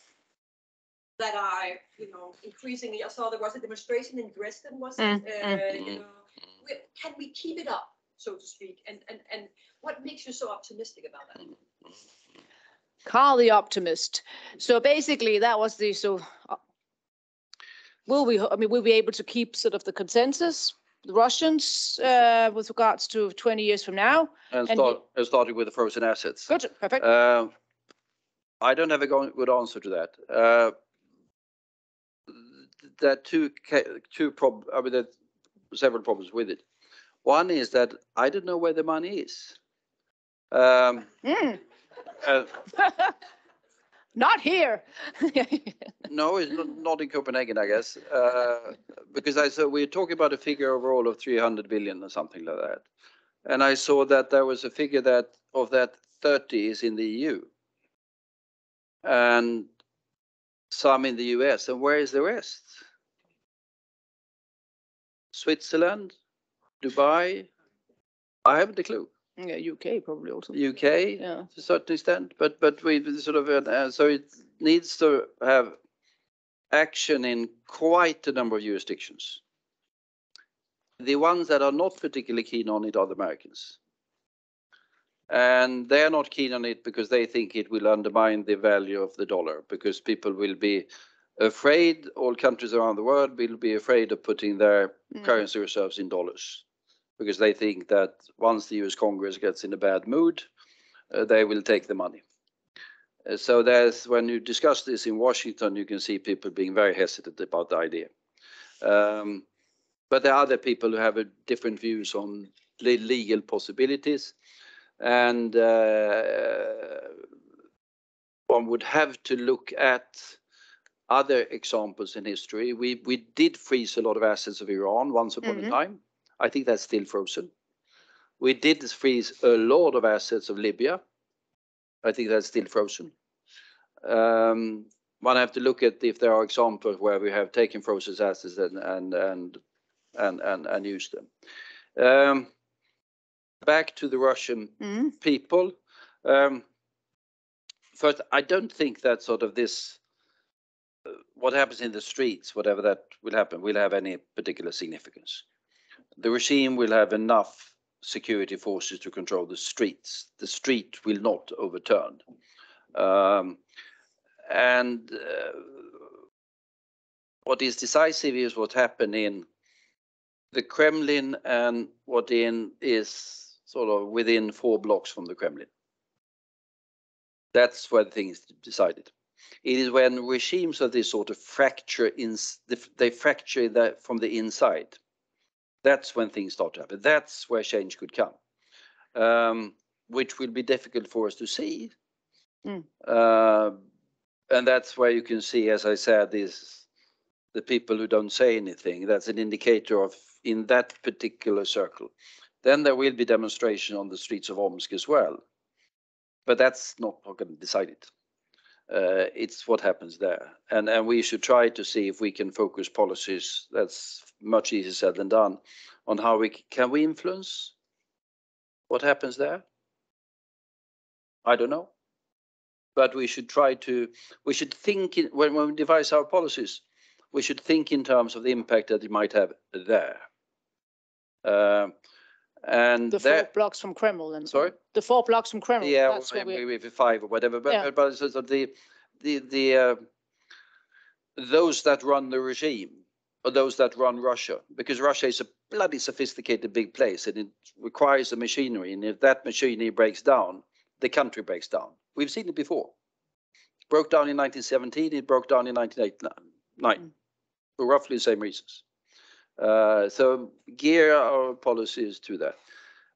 that are, you know, increasingly. I saw there was a demonstration in Dresden. Was it? You know, can we keep it up, so to speak? And what makes you so optimistic about that? Carl the optimist. So basically, that was the will we be able to keep sort of the consensus, the Russians, with regards to 20 years from now? And starting with the frozen assets. Good, perfect. I don't have a good answer to that. There are several problems with it. One is that I don't know where the money is. Not here. No, it's not in Copenhagen, I guess, because we're talking about a figure overall of 300 billion or something like that, and I saw that there was a figure that of that 30 is in the EU, and some in the US, and where is the rest? Switzerland, Dubai? I haven't a clue. Yeah, UK probably also. UK, yeah, to a certain extent, but we sort of so it needs to have action in quite a number of jurisdictions. The ones that are not particularly keen on it are the Americans, and they are not keen on it because they think it will undermine the value of the dollar, because people will be afraid. All countries around the world will be afraid of putting their currency reserves in dollars, because they think that once the US Congress gets in a bad mood, they will take the money. So when you discuss this in Washington, you can see people being very hesitant about the idea. But there are other people who have different views on the legal possibilities. And one would have to look at other examples in history. We did freeze a lot of assets of Iran once upon a time. I think that's still frozen. We did freeze a lot of assets of Libya. I think that's still frozen. One have to look at if there are examples where we have taken frozen assets and used them. Back to the Russian people. First, I don't think that sort of this, what happens in the streets, whatever that will happen, will have any particular significance. The regime will have enough security forces to control the streets. The street will not overturn. What is decisive is what happened in the Kremlin and what is sort of within 4 blocks from the Kremlin. That's where the thing is decided. It is when regimes of this sort of fracture, they fracture that from the inside. That's when things start to happen. That's where change could come, which will be difficult for us to see. And that's where you can see, as I said, the people who don't say anything. That's an indicator of in that particular circle. Then there will be demonstration on the streets of Omsk as well. But that's not going to decide it. It's what happens there. And we should try to see if we can focus policies, that's much easier said than done, on how can we influence what happens there? I don't know. But we should we should think, when we devise our policies, we should think in terms of the impact that it might have there. And the 4 blocks from Kremlin. And sorry? The 4 blocks from Kremlin. Yeah, that's maybe 5 or whatever. But, yeah. but so those that run the regime, or those that run Russia, because Russia is a bloody sophisticated big place, and it requires a machinery. And if that machinery breaks down, the country breaks down. We've seen it before. Broke down in 1917. It broke down in 1989. For roughly the same reasons. So gear our policies to that.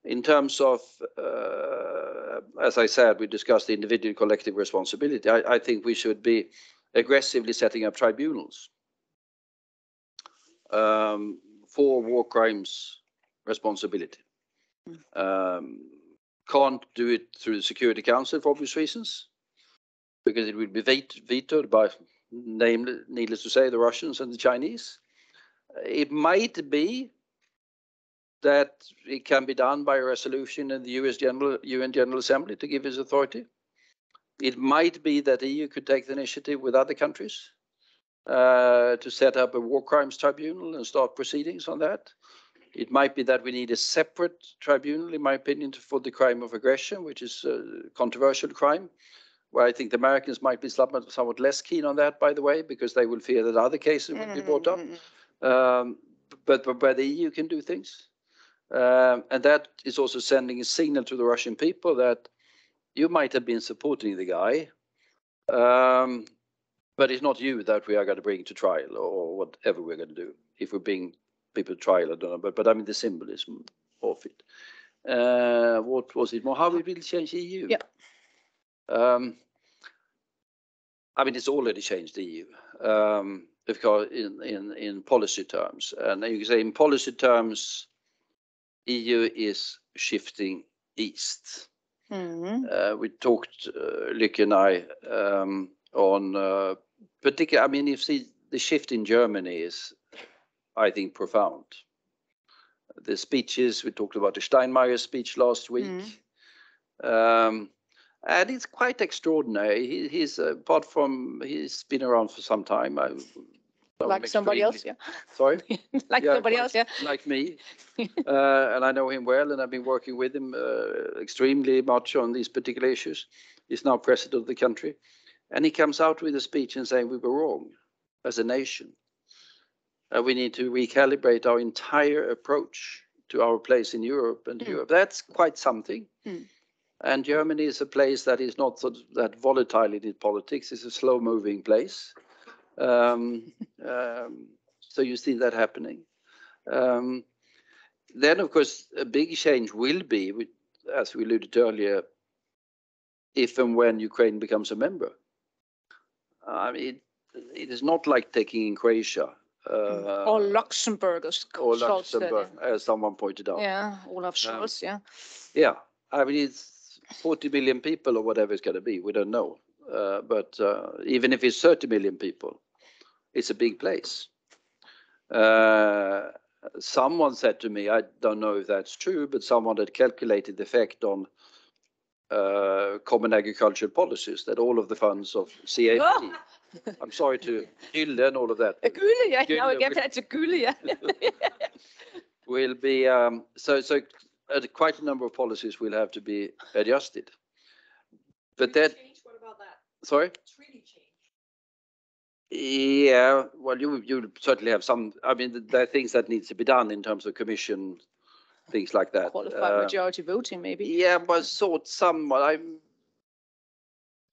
In terms of, as I said, we discussed the individual collective responsibility. I think we should be aggressively setting up tribunals for war crimes responsibility. Can't do it through the Security Council for obvious reasons, because it would be vetoed by, needless to say, the Russians and the Chinese. It might be that it can be done by a resolution in the UN General Assembly to give its authority. It might be that the EU could take the initiative with other countries to set up a war crimes tribunal and start proceedings on that. It might be that we need a separate tribunal, in my opinion, for the crime of aggression, which is a controversial crime, where I think the Americans might be somewhat less keen on that, by the way, because they will fear that other cases will be brought up. But where the EU can do things. And that is also sending a signal to the Russian people that you might have been supporting the guy, but it's not you that we are going to bring to trial or whatever we're going to do. If we're bringing people to trial, I don't know, but I mean the symbolism of it. What was it more? How we will change the EU? Yeah. I mean, it's already changed the EU. Because in policy terms, and you can say in policy terms, EU is shifting east. We talked, Lykke and I, on particular. I mean, you see, the shift in Germany is, I think, profound. The speeches, we talked about the Steinmeier speech last week. And it's quite extraordinary. He's apart from he's been around for some time. Like somebody else, yeah. Sorry? Like somebody else, yeah. Like me. And I know him well, and I've been working with him extremely much on these particular issues. He's now president of the country. And he comes out with a speech and saying we were wrong as a nation. We need to recalibrate our entire approach to our place in Europe and Europe. That's quite something. And Germany is a place that is not sort of that volatile in its politics. It's a slow-moving place. So you see that happening. Then, of course, a big change will be, as we alluded to earlier, if and when Ukraine becomes a member. I mean, it is not like taking in Croatia. Or Luxembourg, as someone pointed out. Yeah, Olaf Scholz, yeah. Yeah, I mean, it's 40 million people or whatever it's going to be. We don't know. But even if it's 30 million people, it's a big place. Someone said to me, I don't know if that's true, but someone had calculated the effect on common agricultural policies, that all of the funds of CAP, I'm sorry to Gylle and all of that. Now again, that's a Gylle, yeah. Will be, so quite a number of policies will have to be adjusted. But that, Change, what about that? sorry? Treaty change. Yeah, well, you certainly have some. I mean, there are things that needs to be done in terms of commission, things like that. Qualified majority voting, maybe. Yeah, but sort somewhat. I'm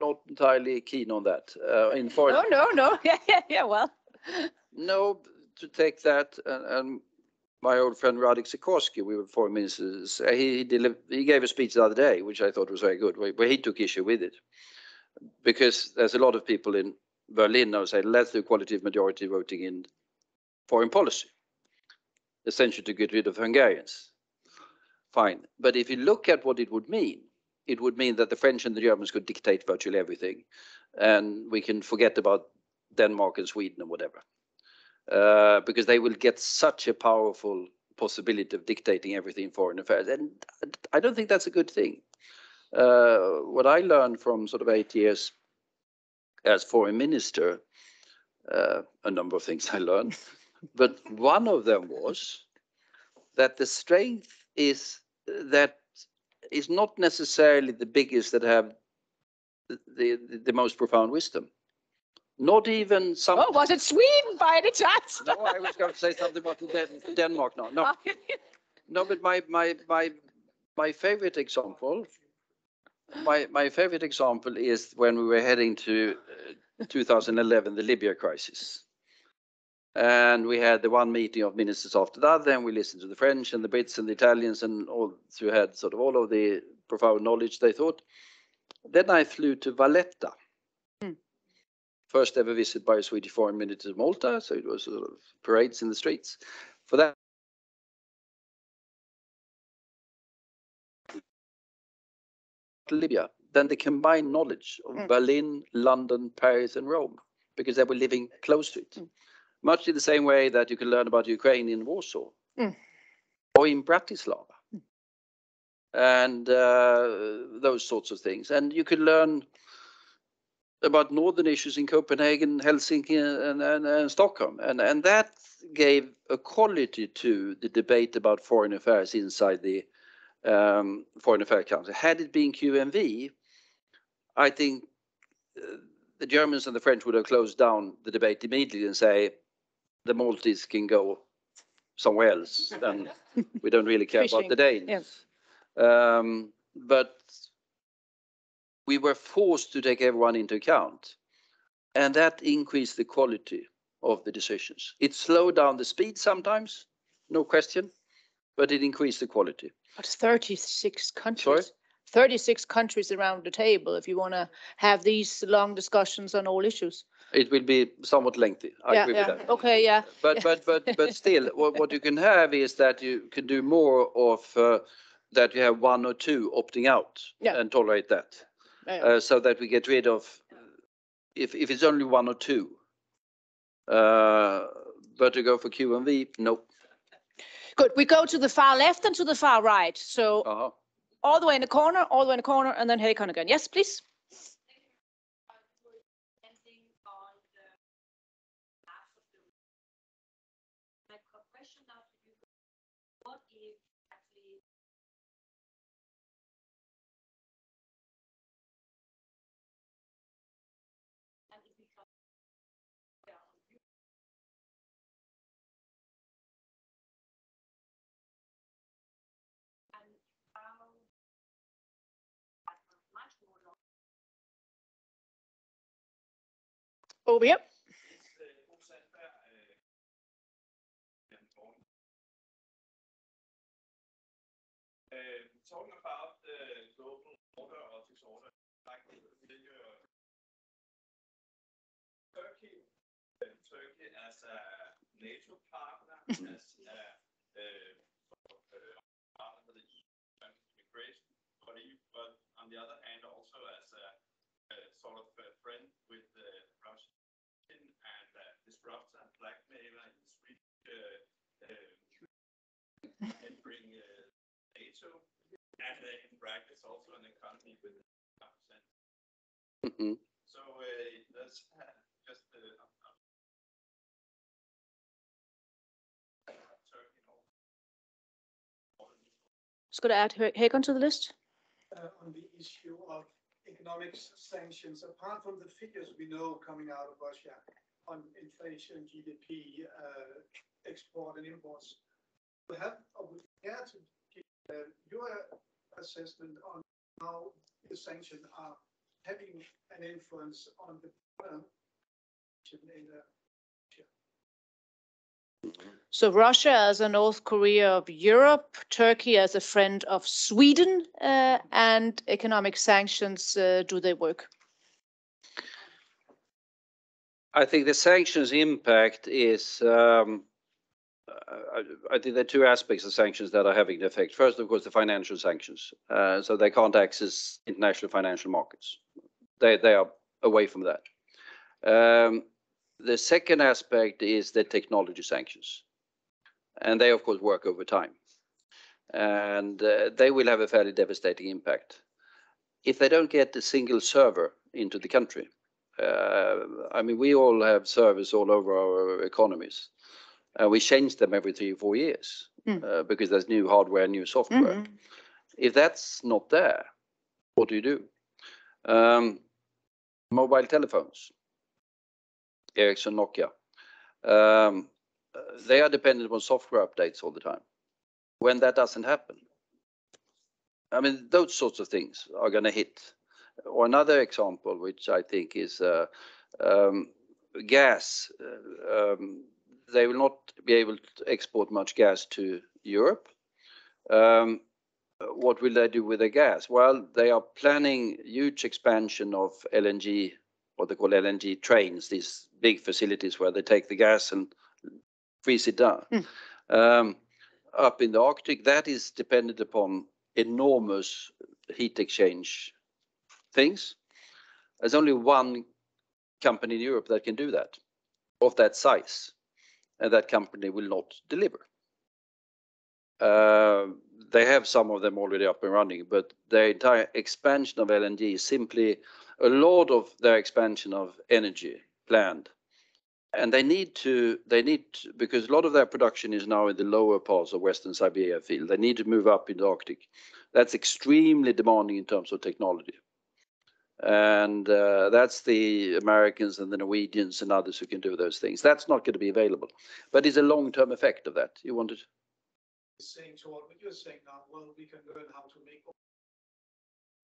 not entirely keen on that. In foreign, No. Yeah. Well, no, to take that and my old friend Radek Sikorski, we were foreign ministers. He gave a speech the other day, which I thought was very good, where he took issue with it, because there's a lot of people in Berlin now saying, let's do qualitative majority voting in foreign policy, essentially to get rid of Hungarians. Fine, but if you look at what it would mean that the French and the Germans could dictate virtually everything, and we can forget about Denmark and Sweden and whatever. Because they will get such a powerful possibility of dictating everything in foreign affairs. And I don't think that's a good thing. What I learned from sort of 8 years as foreign minister, a number of things I learned, but one of them was that the strength is that is not necessarily the biggest that have the most profound wisdom. Not even some. oh, was it Sweden by any chance? No, I was going to say something about Denmark now. No, no, but my favorite example, my favorite example is when we were heading to 2011, the Libya crisis, and we had the one meeting of ministers after that. Then we listened to the French and the Brits and the Italians and all who had sort of all of the profound knowledge they thought. Then I flew to Valletta. First ever visit by a Swedish foreign minister to Malta, so it was sort of parades in the streets. For that, Libya, then the combined knowledge of Berlin, London, Paris, and Rome, because they were living close to it. Much in the same way that you can learn about Ukraine in Warsaw or in Bratislava, and those sorts of things. And you could learn about northern issues in Copenhagen, Helsinki, and Stockholm, and that gave a quality to the debate about foreign affairs inside the Foreign Affairs Council. Had it been QMV, I think the Germans and the French would have closed down the debate immediately and say the Maltese can go somewhere else, and we don't really care about the Danes. Yeah. But we were forced to take everyone into account, and that increased the quality of the decisions. It slowed down the speed sometimes, no question, but it increased the quality. But 36 countries. Sorry? 36 countries around the table if you want to have these long discussions on all issues. It will be somewhat lengthy. I agree with that. Okay, yeah. But still, what you can have is that you can do more of that you have one or two opting out and tolerate that. So that we get rid of, if it's only one or two, but to go for QMV, nope. Good. We go to the far left and to the far right. So all the way in the corner, and then Hakon again. Yes, please. Over here. Talking about the global order or disorder, like Turkey as a NATO partner, as a partner for the immigration, but on the other hand, also as a sort of friend with Russia and disruptor and blackmailer in Sweden, entering NATO, and in brackets also an economy with 5%. So that's just Just going to add Hagon to the list. On the issue of economic sanctions, apart from the figures we know coming out of Russia on inflation, GDP, export and imports, we care to give your assessment on how the sanctions are having an influence on the in the So Russia as a North Korea of Europe, Turkey as a friend of Sweden, and economic sanctions, do they work? I think the sanctions impact is, I think there are two aspects of sanctions that are having an effect. First, of course, the financial sanctions. So they can't access international financial markets. They are away from that. The second aspect is the technology sanctions. And they, of course, work over time. And they will have a fairly devastating impact. If they don't get a single server into the country, I mean, we all have servers all over our economies. We change them every 3 or 4 years because there's new hardware, new software. Mm-hmm. If that's not there, what do you do? Mobile telephones, Ericsson, Nokia, they are dependent on software updates all the time. When that doesn't happen, I mean, those sorts of things are going to hit. Or another example, which I think is gas. They will not be able to export much gas to Europe. What will they do with the gas? Well, they are planning huge expansion of LNG, what they call LNG trains, these big facilities where they take the gas and freeze it down. Up in the Arctic, that is dependent upon enormous heat exchange things. There's only one company in Europe that can do that, of that size, and that company will not deliver. They have some of them already up and running, but their entire expansion of LNG is simply a lot of their expansion of energy planned. And they need to, because a lot of their production is now in the lower parts of Western Siberia field. They need to move up in the Arctic. That's extremely demanding in terms of technology. And that's the Americans and the Norwegians and others who can do those things. That's not going to be available. But it's a long-term effect of that. You wanted? Saying to what you're saying now, well, we can learn how to make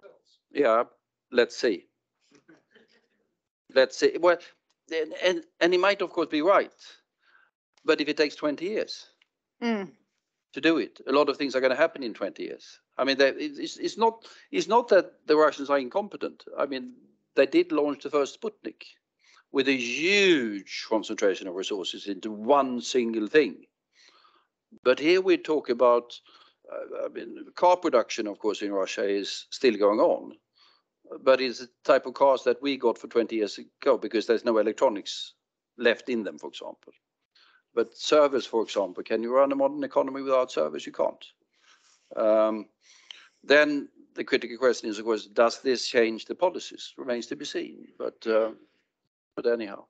ourselves. Yeah, let's see. Let's see. Well, and he might, of course, be right. But if it takes 20 years to do it, a lot of things are going to happen in 20 years. I mean, it's not that the Russians are incompetent. I mean, they did launch the first Sputnik with a huge concentration of resources into one single thing. But here we talk about, I mean, car production, of course, in Russia is still going on. But it's the type of cars that we got for 20 years ago because there's no electronics left in them, for example. But servers, for example, can you run a modern economy without servers? You can't. Then the critical question is, of course, does this change the policies? Remains to be seen. But anyhow.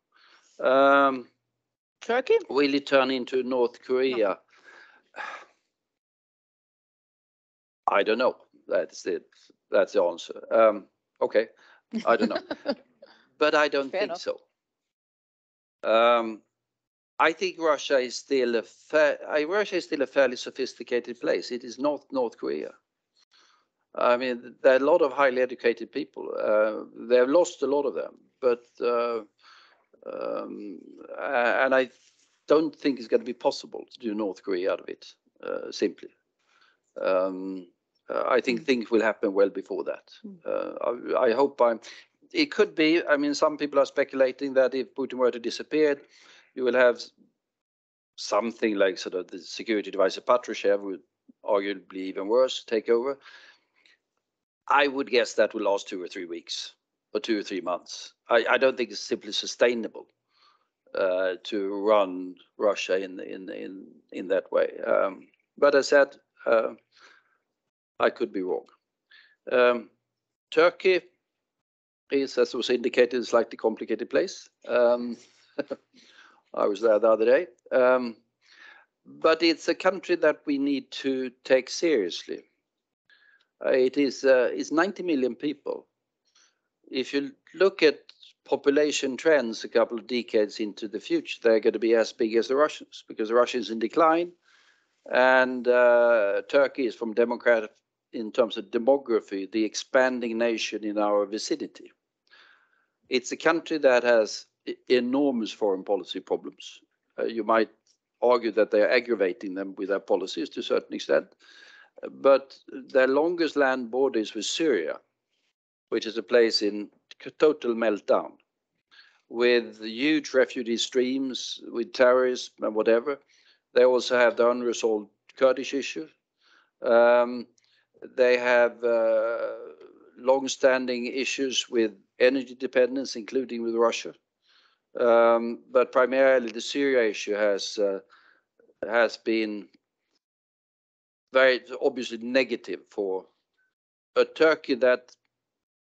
Turkey? Will it turn into North Korea? No. I don't know. That's it. That's the answer. Okay, I don't know, but I don't think so. I think Russia is still a fairly sophisticated place. It is not North Korea. I mean, there are a lot of highly educated people. They have lost a lot of them, but and I don't think it's going to be possible to do North Korea out of it simply. I think things will happen well before that. I hope it could be. I mean, some people are speculating that if Putin were to disappear, you will have something like sort of the security advisor Patrushev, would arguably even worse, take over. I would guess that will last 2 or 3 weeks or 2 or 3 months. I don't think it's simply sustainable to run Russia in that way. But as I said, I could be wrong. Turkey is, as was indicated, a slightly complicated place. I was there the other day. But it's a country that we need to take seriously. It's 90 million people. If you look at population trends a couple of decades into the future, they're going to be as big as the Russians, because the Russians in decline, and Turkey is from democratic, in terms of demography, the expanding nation in our vicinity. It's a country that has enormous foreign policy problems. You might argue that they are aggravating them with their policies to a certain extent, but their longest land border is with Syria, which is a place in total meltdown, with huge refugee streams, with terrorism and whatever. They also have the unresolved Kurdish issue. They have long-standing issues with energy dependence, including with Russia. But primarily the Syria issue has been very obviously negative for a Turkey that,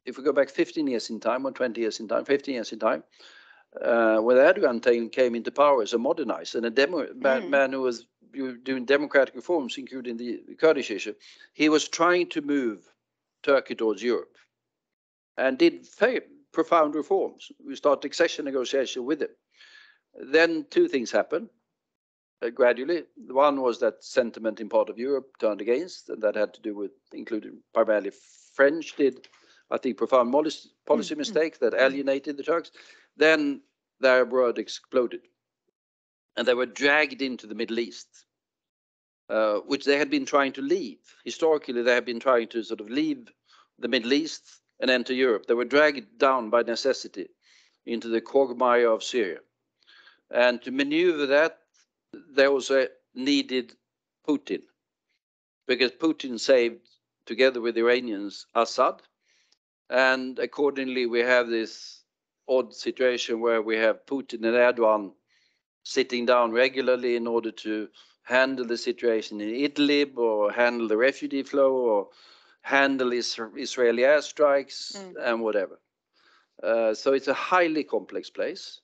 if we go back 15 years in time, or 20 years in time, 15 years in time, when Erdogan came into power as a modernizer and a man who was doing democratic reforms, including the Kurdish issue, he was trying to move Turkey towards Europe and did very profound reforms. We started accession negotiation with him. Then two things happened gradually. One was that sentiment in part of Europe turned against, and that had to do with, including primarily French did, I think, profound policy mistakes that alienated the Turks. Then their world exploded, and they were dragged into the Middle East, which they had been trying to leave. Historically, they had been trying to sort of leave the Middle East and enter Europe. They were dragged down by necessity into the quagmire of Syria. And to maneuver that, they also needed Putin, because Putin saved, together with the Iranians, Assad. And accordingly, we have this odd situation where we have Putin and Erdogan sitting down regularly in order to handle the situation in Idlib, or handle the refugee flow, or handle Israeli airstrikes and whatever. So it's a highly complex place,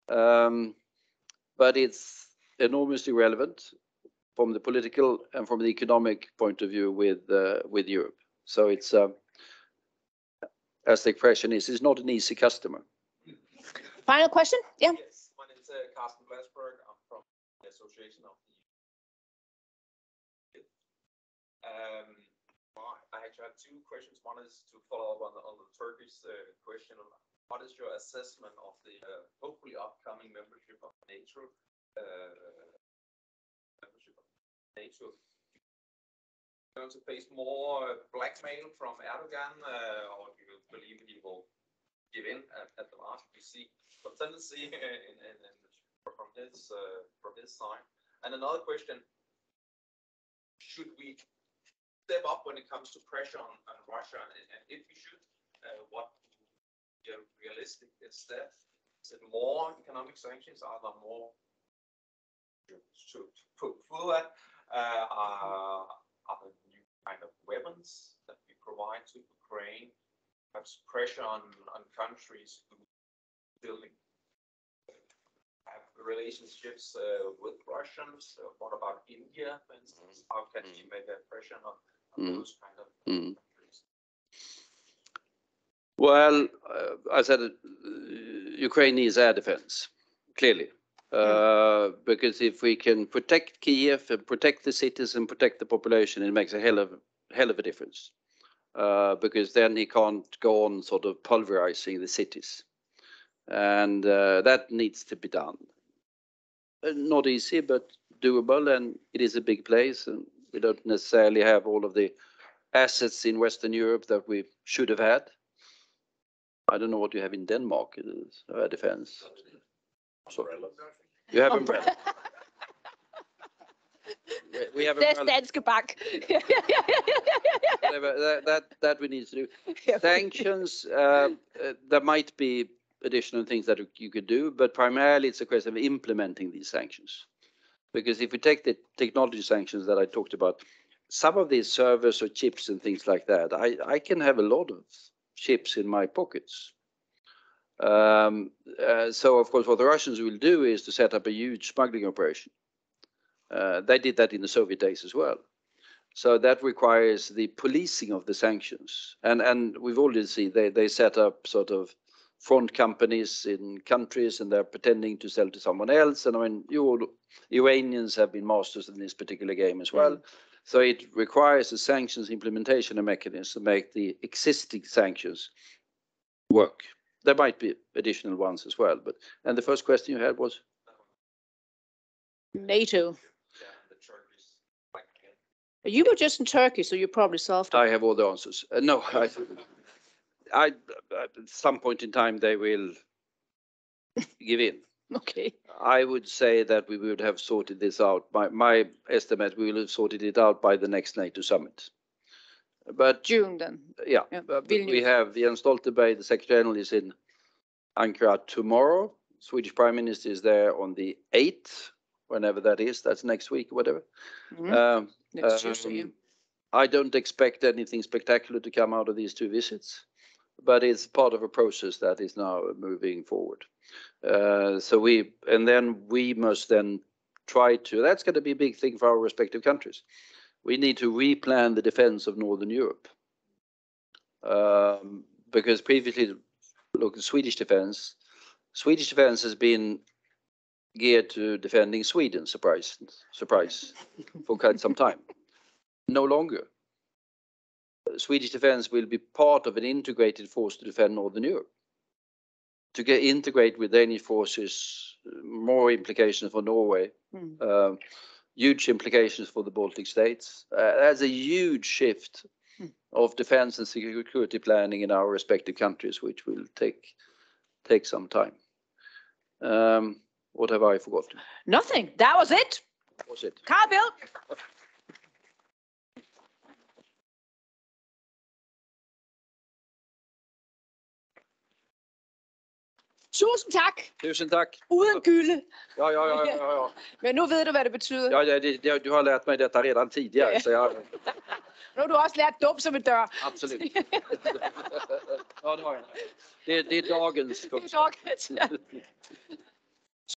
but it's enormously relevant from the political and from the economic point of view with Europe. So it's, as the expression is, it's not an easy customer. Final question? Yeah. Yes, my name is Carsten Blasberg. I'm from the Association of the I actually have two questions. One is to follow up on the Turkish question. What is your assessment of the hopefully upcoming membership of NATO? Going to face more blackmail from Erdogan, or do you believe he will give in at the last? We see some tendency from his side. And another question: should we step up when it comes to pressure on Russia? And if we should, what realistic is that? Is it more economic sanctions? Are there more to put through that? Are there new kind of weapons that we provide to Ukraine? Perhaps pressure on countries who still have relationships with Russians? What about India, for instance? How can we make that pressure on those kind of countries? Well, I said Ukraine needs air defense, clearly. Because if we can protect Kiev and protect the cities and protect the population, it makes a hell of a difference. Because then he can't go on sort of pulverizing the cities. And that needs to be done. Not easy, but doable, and it is a big place, and we don't necessarily have all of the assets in Western Europe that we should have had. I don't know what you have in Denmark, air defense. Sorry. You have umbrella. We have There's Danske Bank. that we need to do. Sanctions, there might be additional things that you could do, but primarily it's a question of implementing these sanctions. Because if we take the technology sanctions that I talked about, some of these servers or chips and things like that, I can have a lot of chips in my pockets. So of course what the Russians will do is to set up a huge smuggling operation. They did that in the Soviet days as well. So that requires the policing of the sanctions. And we've already seen they set up sort of front companies in countries and they're pretending to sell to someone else. And I mean, Iranians have been masters in this particular game as well. So it requires a sanctions implementation mechanism to make the existing sanctions work. There might be additional ones as well. And the first question you had was? NATO. You were just in Turkey, so you probably solved it. I have all the answers. No, I at some point in time they will give in. Okay. I would say that we would have sorted this out. My estimate, we will have sorted it out by the next NATO summit. But June then. yeah, we have Jens Stoltenberg, the Secretary General, is in Ankara tomorrow. Swedish Prime Minister is there on the 8th, whenever that is. That's next week, whatever. Next Tuesday. I don't expect anything spectacular to come out of these two visits, but it's part of a process that is now moving forward. So we must then try to, that's going to be a big thing for our respective countries. We need to replan the defense of Northern Europe. Because previously, look, the Swedish defense has been geared to defending Sweden, surprise, for quite some time. No longer. Swedish defense will be part of an integrated force to defend Northern Europe. To integrate with Danish forces, more implications for Norway, huge implications for the Baltic states. That's a huge shift of defense and security planning in our respective countries, which will take some time. What have I forgotten? Nothing. That was it. That was it. Carl Bildt. Tusind tak. Tusind tak. Uden gylde. Ja. Men nu ved du, hvad det betyder. Ja, du har lärt mig detta redan tidigare. Ja. Så jag... Nu har du også lært dum som en dør. Absolut. Ja, det har jag. Det är dagens. Det er dagens, ja.